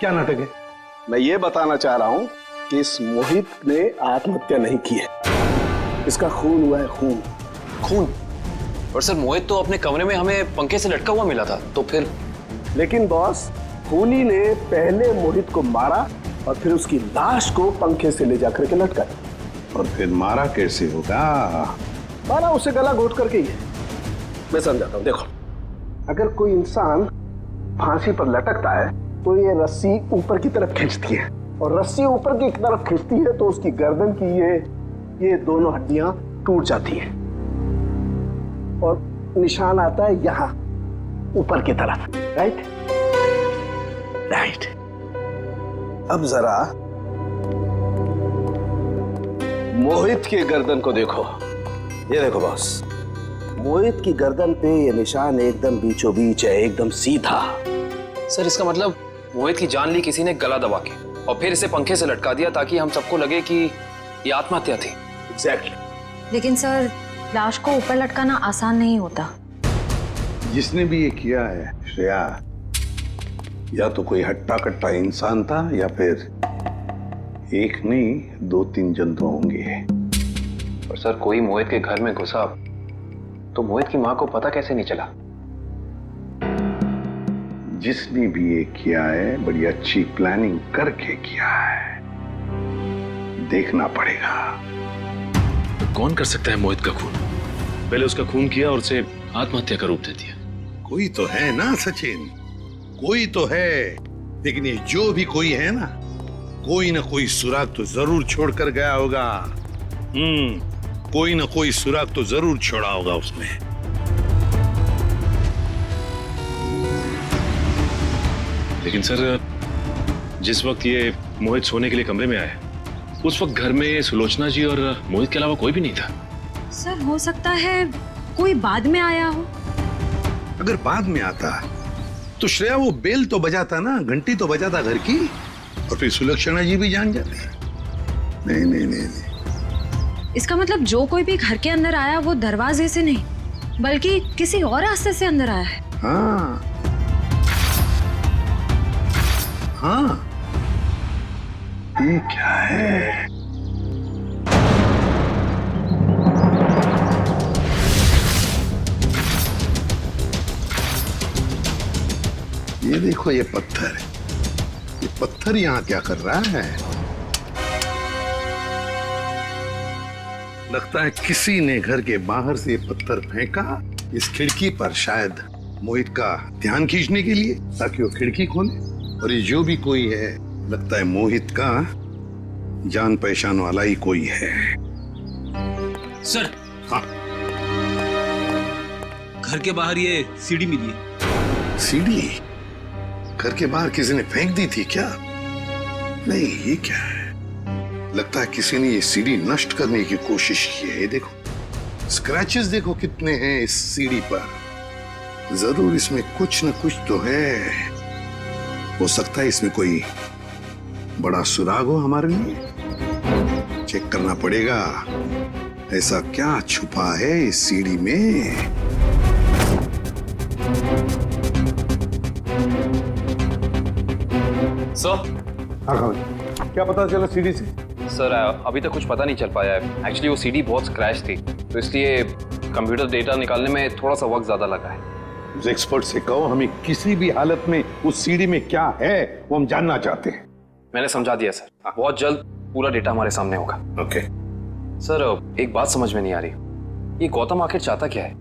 क्या नाटक है? मैं ये बताना चाह रहा हूं कि इस मोहित ने आत्महत्या नहीं की है। इसका खून हुआ है, खून। खून? और सर, मोहित तो अपने कमरे में हमें पंखे से लटका हुआ मिला था, तो फिर? लेकिन बॉस, खूनी ने पहले मोहित को मारा और फिर उसकी लाश को पंखे से ले जाकर के लटका दिया। और फिर मारा कैसे होगा? मारा उसे गला घोट करके ही। मैं समझाता हूँ, देखो। अगर कोई इंसान फांसी पर लटकता है तो ये रस्सी ऊपर की तरफ खींचती है, और रस्सी ऊपर की तरफ खींचती है तो उसकी गर्दन की ये दोनों हड्डियां टूट जाती हैं और निशान आता है यहाँ ऊपर की तरफ। राइट? राइट। अब जरा मोहित की गर्दन को देखो। ये देखो बॉस, मोहित की गर्दन पे ये निशान एकदम बीचों बीच है, एकदम सीधा। सर, इसका मतलब मोहित की जान ली किसी ने गला दबा के और फिर इसे पंखे से लटका दिया ताकि हम सबको लगे कि ये आत्महत्या थी। एग्जैक्टली। लेकिन सर, लाश को ऊपर लटकाना आसान नहीं होता। जिसने भी ये किया है श्रेया, या तो कोई हट्टा कट्टा इंसान था या फिर एक नहीं 2-3 जंतु होंगे। और सर, कोई मोहित के घर में घुसा तो मोहित की मां को पता कैसे नहीं चला? जिसने भी ये किया है बड़ी अच्छी प्लानिंग करके किया है। देखना पड़ेगा। तो कौन कर सकता है मोहित का खून? पहले उसका खून किया और उसे आत्महत्या का रूप दे दिया। कोई तो है ना सचिन, कोई तो है। लेकिन ये जो भी कोई है ना कोई सुराग तो जरूर छोड़कर गया होगा। कोई ना कोई सुराग तो जरूर छोड़ा होगा उसने। लेकिन सर, जिस वक्त ये मोहित सोने के लिए कमरे में आया, उस वक्त घर में सुलोचना जी और मोहित के अलावा कोई भी नहीं था। सर, हो सकता है कोई बाद में आया हो। अगर बाद में आता तो श्रेया वो बेल तो बजाता ना, घंटी तो बजाता घर की, और फिर सुलक्षणा जी भी जान जाती। नहीं नहीं नहीं नहीं। इसका मतलब जो कोई भी घर के अंदर आया वो दरवाजे से नहीं बल्कि किसी और रास्ते से अंदर आया है। हाँ, हाँ, ये क्या है? ये देखो, ये पत्थर यहाँ क्या कर रहा है? लगता है किसी ने घर के बाहर से ये पत्थर फेंका इस खिड़की पर, शायद मोहित का ध्यान खींचने के लिए, ताकि वो खिड़की खोले। और ये जो भी कोई है, लगता है मोहित का जान पहचान वाला ही कोई है। सर, हाँ, घर के बाहर ये सीढ़ी मिली है। सीढ़ी घर के बाहर किसी ने फेंक दी थी क्या? नहीं, ये क्या है? लगता है किसी ने ये सीढ़ी नष्ट करने की कोशिश की है। ये देखो, स्क्रैचेस देखो कितने हैं इस सीढ़ी पर। जरूर इसमें कुछ न कुछ तो है। हो सकता है इसमें कोई बड़ा सुराग हो हमारे लिए। चेक करना पड़ेगा, ऐसा क्या छुपा है इस सीढ़ी में। सर, क्या पता चला सीढ़ी से? सर अभी तक कुछ पता नहीं चल पाया है। एक्चुअली वो सीडी बहुत स्क्रैच थी, तो इसलिए कंप्यूटर डेटा निकालने में थोड़ा सा वक्त ज्यादा लगा है। उस एक्सपर्ट से कहो, हमें किसी भी हालत में उस सीढ़ी में क्या है वो हम जानना चाहते हैं। मैंने समझा दिया सर, बहुत जल्द पूरा डेटा हमारे सामने होगा। ओके सर, एक बात समझ में नहीं आ रही, ये गौतम आखिर चाहता क्या है?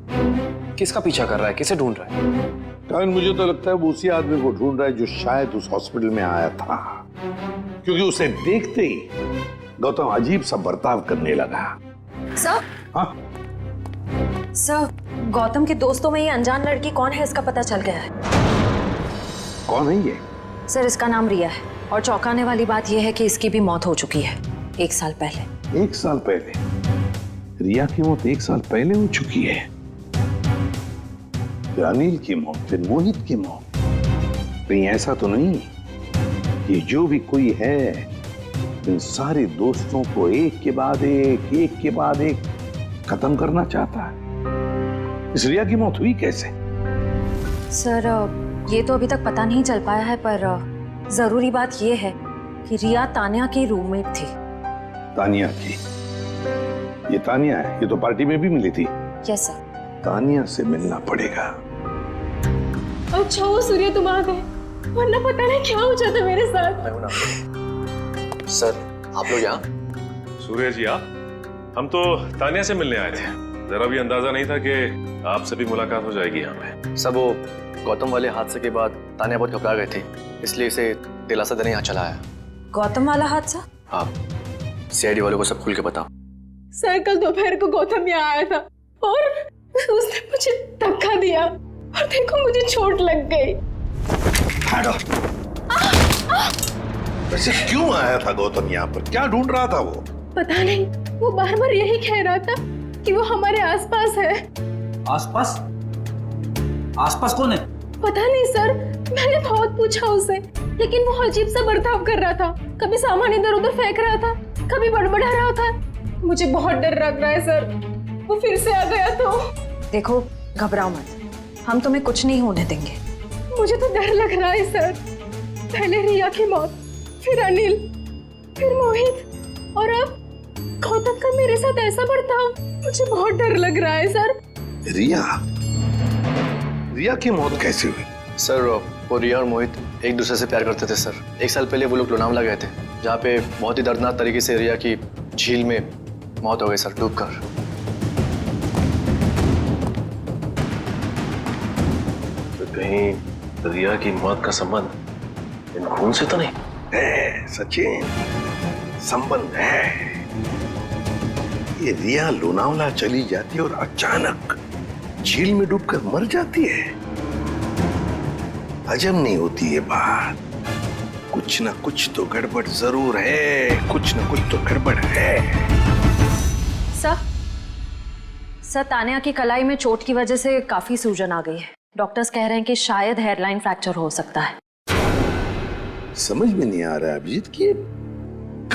किसका पीछा कर रहा है? किसे ढूंढ रहा है? कारण मुझे तो लगता है वो उसी आदमी को ढूंढ रहा है जो शायद उस हॉस्पिटल में आया था, क्योंकि उसे देखते ही गौतम अजीब सा बर्ताव करने लगा। सर, हाँ? सर, गौतम के दोस्तों में ये अनजान लड़की कौन है इसका पता चल गया है। कौन है ये? सर, इसका नाम रिया है और चौंकाने वाली बात यह है कि इसकी भी मौत हो चुकी है 1 साल पहले। 1 साल पहले? रिया की मौत 1 साल पहले हो चुकी है। फिर अनिल की मौत, फिर मोहित की मौत। कहीं ऐसा तो नहीं कि जो भी कोई है इन सारे दोस्तों को एक के बाद एक खत्म करना चाहता है? इस रिया की मौत हुई कैसे? सर, ये तो अभी तक पता नहीं चल पाया है, पर जरूरी बात यह है कि रिया तानिया की रूममेट थी। तानिया की? ये तानिया है, ये तो पार्टी में भी मिली थी। Yes sir. तानिया से मिलना पड़ेगा। अच्छा वो सूर्य तुम आ गए, वरना पता नहीं क्या हो जाता मेरे साथ। सर, आप लोग यहाँ? सूर्य जी आप? हम तो तानिया से मिलने आए थे। जरा भी अंदाजा नहीं था कि आपसे भी मुलाकात हो जाएगी यहाँ पे। सब वो गौतम वाले हादसे के बाद तानिया बहुत घबरा गई थी, इसलिए इसे दिलासा देने यहाँ चला आया। गौतम वाला हादसा? आप सीआईडी वालों को सब खुल के बताओ। सर, कल दोपहर को गौतम यहाँ आया था और उसने मुझे धक्का दिया और देखो मुझे चोट लग गई। वैसे क्यों आया था गौतम यहाँ पर? क्या ढूंढ रहा था वो? पता नहीं, वो बार बार यही कह रहा था कि वो हमारे आसपास है। आसपास? आसपास कौन है? पता नहीं सर, मैंने बहुत पूछा उसे, लेकिन वो अजीब सा बर्ताव कर रहा था। कभी सामान इधर उधर फेंक रहा था, कभी बड़बड़ा रहा था। मुझे बहुत डर लग रहा है सर, वो फिर से आ गया तो। देखो, घबराओ मत, हम तुम्हें कुछ नहीं होने देंगे। मुझे तो डर लग रहा है सर। पहले रिया की मौत, फिर अनिल, फिर मोहित और अब गौतम का मेरे साथ ऐसा बर्ताव। मुझे बहुत डर लग रहा है सर। रिया की मौत कैसे हुई? सर, वो रिया और मोहित एक दूसरे से प्यार करते थे सर। 1 साल पहले वो लोग लोनावला गए थे, जहाँ पे बहुत ही दर्दनाक तरीके से रिया की झील में मौत हो गई सर, डूबकर। तो कहीं रिया की मौत का संबंध इन खून से तो नहीं है? सचिन, संबंध है। ये रिया लोनावला चली जाती है और अचानक झील में डूबकर मर जाती है। हजम नहीं होती ये बात। कुछ ना कुछ तो गड़बड़ जरूर है, कुछ ना कुछ तो गड़बड़ है। सर, तानिया की कलाई में चोट की वजह से काफी सूजन आ गई है। डॉक्टर्स कह रहे हैं कि शायद हेयरलाइन फ्रैक्चर हो सकता है। समझ में नहीं आ रहा है अभिजीत कि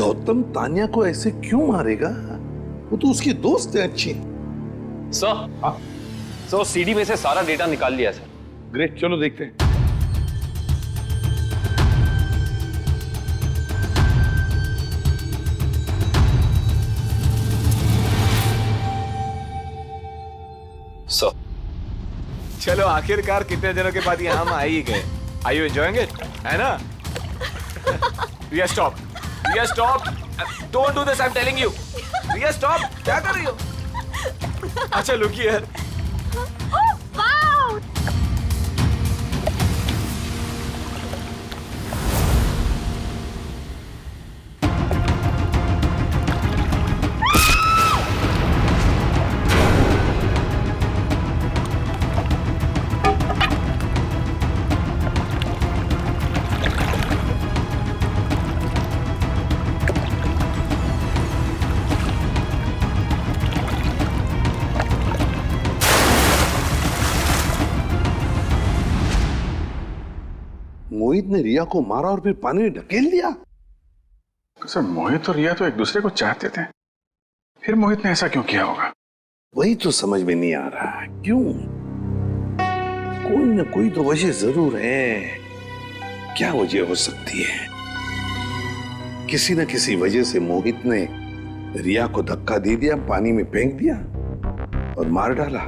गौतम तानिया को ऐसे क्यों मारेगा? वो तो उसकी दोस्त है अच्छी। सर, सीडी में से सारा डेटा निकाल लिया सर। ग्रेट, चलो देखते हैं। चलो आखिरकार कितने दिनों के बाद यहाँ हम आ ही गए। Are you enjoying it? है ना? रिया stop. Riya stop. Don't do this. I'm telling you. Riya stop. क्या कर रही हो? अच्छा look here. मोहित ने रिया को मारा और फिर पानी में ढकेल दिया। सर मोहित और रिया तो एक दूसरे को चाहते थे, फिर मोहित ने ऐसा क्यों किया होगा? वही तो समझ में नहीं आ रहा है, क्यों? कोई ना कोई तो वजह जरूर है। क्या वजह हो सकती है? किसी न किसी वजह से मोहित ने रिया को धक्का दे दिया, पानी में फेंक दिया और मार डाला।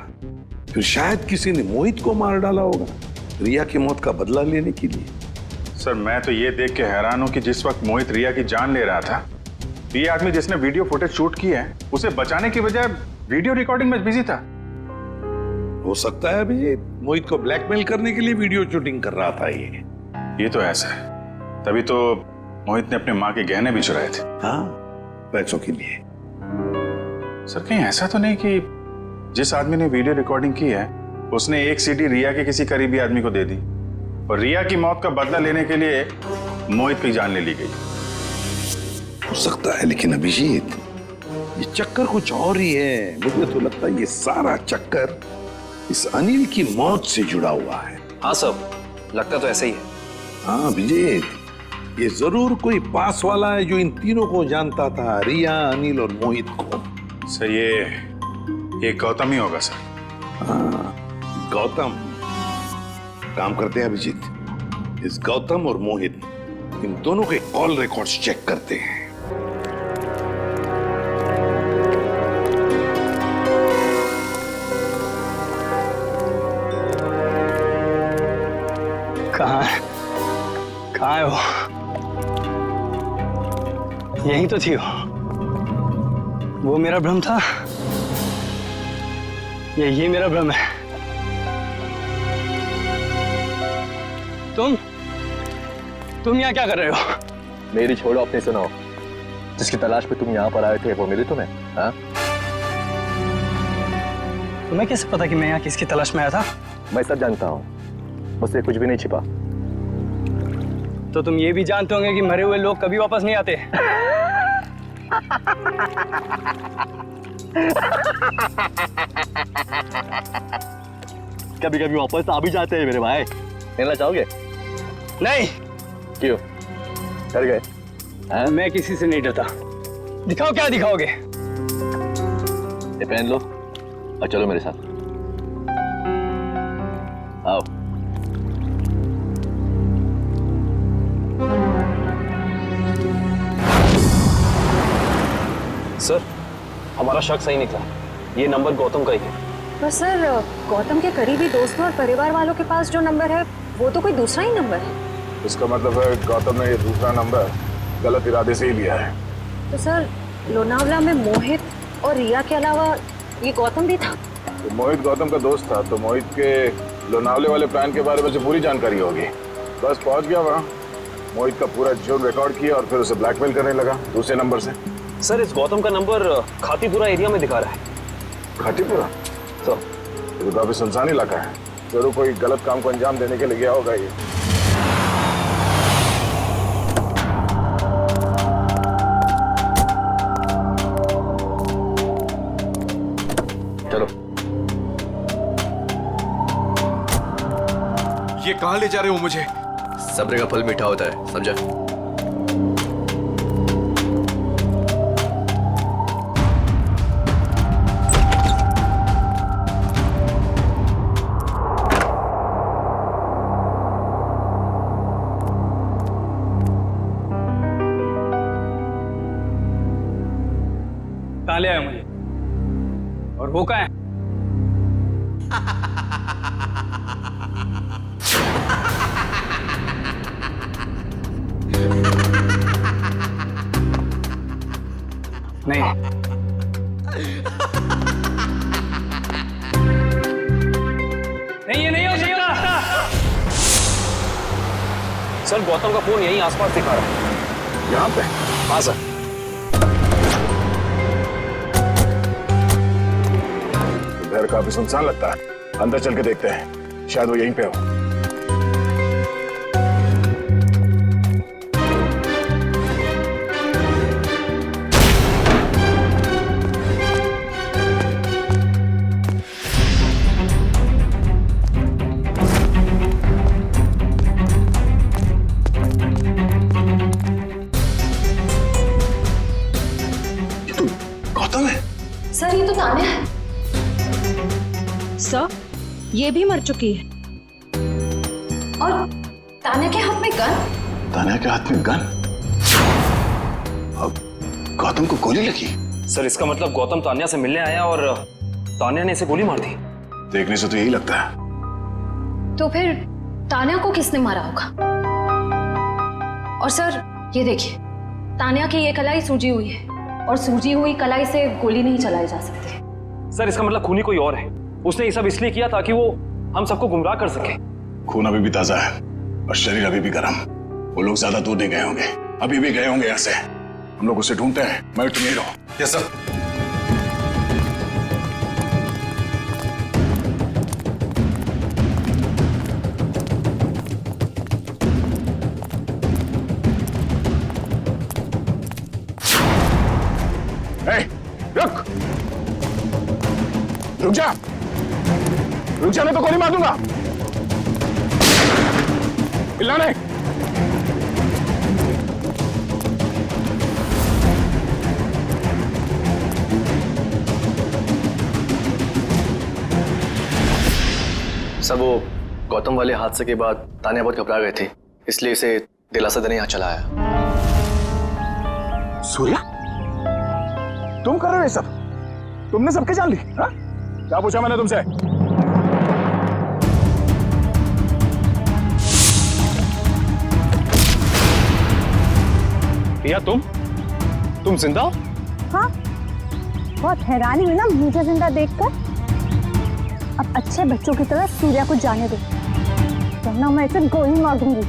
फिर शायद किसी ने मोहित को मार डाला होगा रिया की मौत का बदला लेने के लिए। सर मैं तो ये देख के हैरान हूं कि जिस वक्त मोहित रिया की जान ले रहा था, ये आदमी जिसने वीडियो फुटेज शूट की है उसे बचाने की बजाय वीडियो रिकॉर्डिंग में बिजी था। हो सकता है अभी मोहित को ब्लैकमेल करने के लिए वीडियो शूटिंग कर रहा था ये तो ऐसा है, तभी तो मोहित ने अपने माँ के गहने भी चुराए थे। हाँ, पैसों के लिए। सर कहीं ऐसा तो नहीं कि जिस आदमी ने वीडियो रिकॉर्डिंग की है उसने एक सीडी रिया के किसी करीबी आदमी को दे दी और रिया की मौत का बदला लेने के लिए मोहित की जान ले ली गई? हो सकता है, लेकिन अभिजीत ये चक्कर कुछ और ही है। मुझे तो लगता है ये सारा चक्कर इस अनिल की मौत से जुड़ा हुआ है। हाँ सब लगता तो ऐसा ही है। हाँ अभिजीत, ये जरूर कोई पास वाला है जो इन तीनों को जानता था, रिया, अनिल और मोहित को। सर ये गौतम ही होगा सर। हाँ गौतम। काम करते हैं अभिजीत, इस गौतम और मोहित इन दोनों के कॉल रिकॉर्ड्स चेक करते हैं। कहाँ है वो? यही तो थी वो मेरा भ्रम था, ये मेरा भ्रम है। तुम यहाँ क्या कर रहे हो? मेरी छोड़ो, अपनी सुनाओ। जिसकी तलाश में तुम यहाँ पर आए थे वो मिली तुम्हें? हाँ? तुम्हें कैसे पता कि मैं यहाँ किसकी तलाश में आया था? मैं सब जानता हूँ, मुझसे कुछ भी नहीं छिपा। तो तुम ये भी जानते होंगे कि मरे हुए लोग कभी वापस नहीं आते। कभी कभी वापस आ भी जाते हैं मेरे भाई। लेना चाहोगे? नहीं। क्यों? डर गए? मैं किसी से नहीं डरता। दिखाओ क्या दिखाओगे? ये पहन लो और चलो मेरे साथ। आओ। सर हमारा शक सही निकला, ये नंबर गौतम का ही है। पर सर गौतम के करीबी दोस्तों और परिवार वालों के पास जो नंबर है वो तो कोई दूसरा ही नंबर है। इसका मतलब है गौतम ने ये दूसरा नंबर गलत इरादे से ही लिया है। तो सर लोनावला में मोहित और रिया के अलावा ये गौतम भी था? तो मोहित गौतम का दोस्त था, तो मोहित के लोनावले वाले प्लान के बारे में से पूरी जानकारी होगी। बस पहुंच गया वहाँ, मोहित का पूरा जोड़ रिकॉर्ड किया और फिर उसे ब्लैकमेल करने लगा दूसरे नंबर से। सर इस गौतम का नंबर खातीपुरा एरिया में दिखा रहा है। खातीपुरा? तो काफी सुनसान इलाका है, जरूर कोई गलत काम को अंजाम देने के लिए गया होगा ये। चलो। ये कहाँ ले जा रहे हो मुझे? सब्र का फल मीठा होता है, समझा? कहाँ ले आए मुझे? और वो कहाँ है? नहीं नहीं ये नहीं हो सकता। सर गौतम का फोन यहीं आसपास दिखा रहा है। यहाँ पे? हाँ सर। घर काफी सुनसान लगता है, अंदर चल के देखते हैं, शायद वो यहीं पे हो। सर ये तो तान्या है। सर ये भी मर चुकी है और तान्या के हाथ में गन। तान्या के हाथ में गन? अब गौतम को गोली लगी? सर इसका मतलब गौतम तान्या से मिलने आया और तान्या ने इसे गोली मार दी। देखने से तो यही लगता है। तो फिर तान्या को किसने मारा होगा? और सर ये देखिए, तान्या की ये कलाई सूजी हुई है और सूजी हुई कलाई से गोली नहीं चलाई जा सकती। सर इसका मतलब खूनी कोई और है। उसने ये सब इसलिए किया ताकि वो हम सबको गुमराह कर सके। खून अभी भी ताजा है और शरीर अभी भी गर्म। वो लोग ज्यादा दूर नहीं गए होंगे, अभी भी गए होंगे यहाँ से। हम लोग उसे ढूंढते हैं। मैं तुम यहीं रहो। Yes sir. रुक रुक जा, रुक जा, मैं तो गोली मार दूंगा। हिलना नहीं। सर वो गौतम वाले हादसे के बाद तान्या बहुत घबरा गए थे, इसलिए इसे दिलासा देने यहाँ चला आया। सूर्या, तुम कर रहे हो ये सब? तुमने सबके जान ली? हाँ? क्या पूछा मैंने तुमसे? या तुम जिंदा? हाँ, बहुत हैरानी हुई ना मुझे जिंदा देखकर। अब अच्छे बच्चों की तरह सूर्या को जाने दो, वरना मैं इसे गोली मार दूंगी।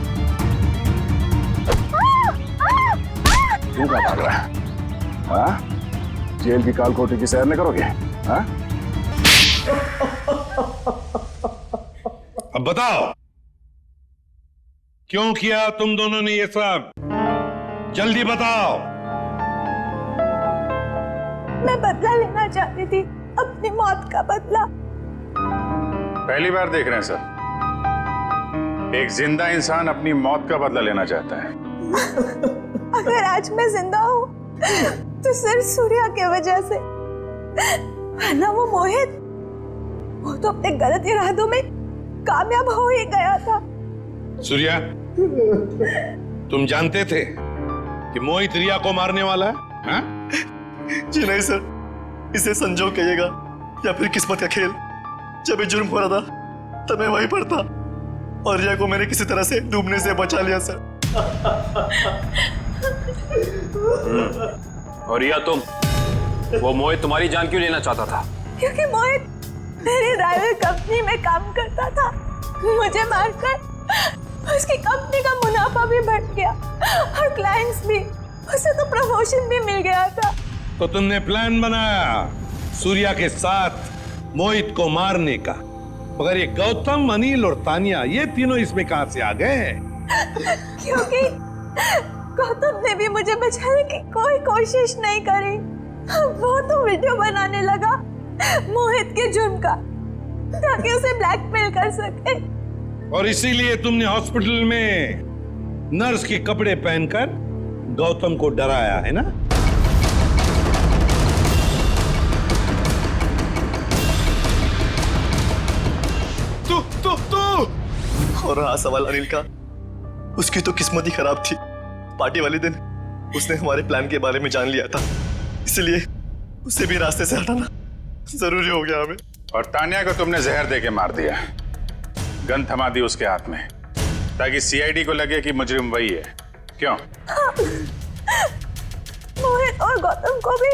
क्यों क्या भाग रहा है? हाँ? जेल की काल कोठरी की सैर नहीं करोगे? हाँ? अब बताओ, क्यों किया तुम दोनों ने ये सब? जल्दी बताओ। मैं बदला लेना चाहती थी, अपनी मौत का बदला। पहली बार देख रहे हैं सर, एक जिंदा इंसान अपनी मौत का बदला लेना चाहता है। अगर आज मैं जिंदा हूँ तो सिर्फ सूर्या की वजह से, वरना वो मोहित, वो तो अपने गलत इरादों में कामयाब हो ही गया था। सूर्या, तुम जानते थे कि मोहित रिया को मारने वाला है? हाँ? जी नहीं सर, इसे संजोग कहिएगा या फिर किस्मत का खेल। जब ये जुर्म हो रहा था तब मैं वहीं पर था और रिया को मैंने किसी तरह से डूबने से बचा लिया सर। और रिया तुम, वो मोहित तुम्हारी जान क्यों लेना चाहता था? क्योंकि मोहित मेरी ड्राइवर कंपनी में काम करता था। मुझे मारकर उसकी कंपनी का मुनाफा भी बढ़ गया और क्लाइंट्स भी, उसे तो प्रमोशन भी मिल गया था। तो तुमने प्लान बनाया सूर्या के साथ मोहित को मारने का, मगर ये गौतम, अनिल और तानिया, ये तीनों इसमें कहां से आ गए? क्योंकि गौतम ने भी मुझे बचाने की कोई कोशिश नहीं करी। वो तो वीडियो बनाने लगा मोहित के जुर्म का, ताकि उसे ब्लैकमेल कर सके। और इसीलिए तुमने हॉस्पिटल में नर्स के कपड़े पहनकर गौतम को डराया है ना? तू और हाँ, सवाल अनिल का, उसकी तो किस्मत ही खराब थी। पार्टी वाले दिन उसने हमारे प्लान के बारे में जान लिया था, इसलिए उसे भी रास्ते से हटाना जरूरी हो गया हमें। और तान्या को तुमने जहर देके मार दिया, गन थमा दी उसके हाथ में, ताकि सीआईडी को लगे कि मुजरिम वही है। क्यों? मोहित और और गौतम को भी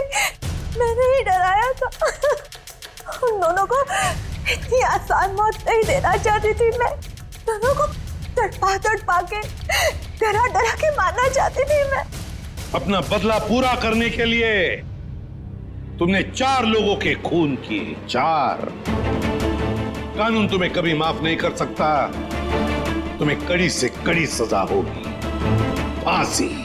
मैंने ही डराया था। उन दोनों को इतनी आसान मौत नहीं देना चाहती थी मैं। दोनों को तड़पा के डरा के मारना चाहती थी मैं। अपना बदला पूरा करने के लिए तुमने 4 लोगों के खून किए, 4। कानून तुम्हें कभी माफ नहीं कर सकता। तुम्हें कड़ी से कड़ी सजा होगी, फांसी।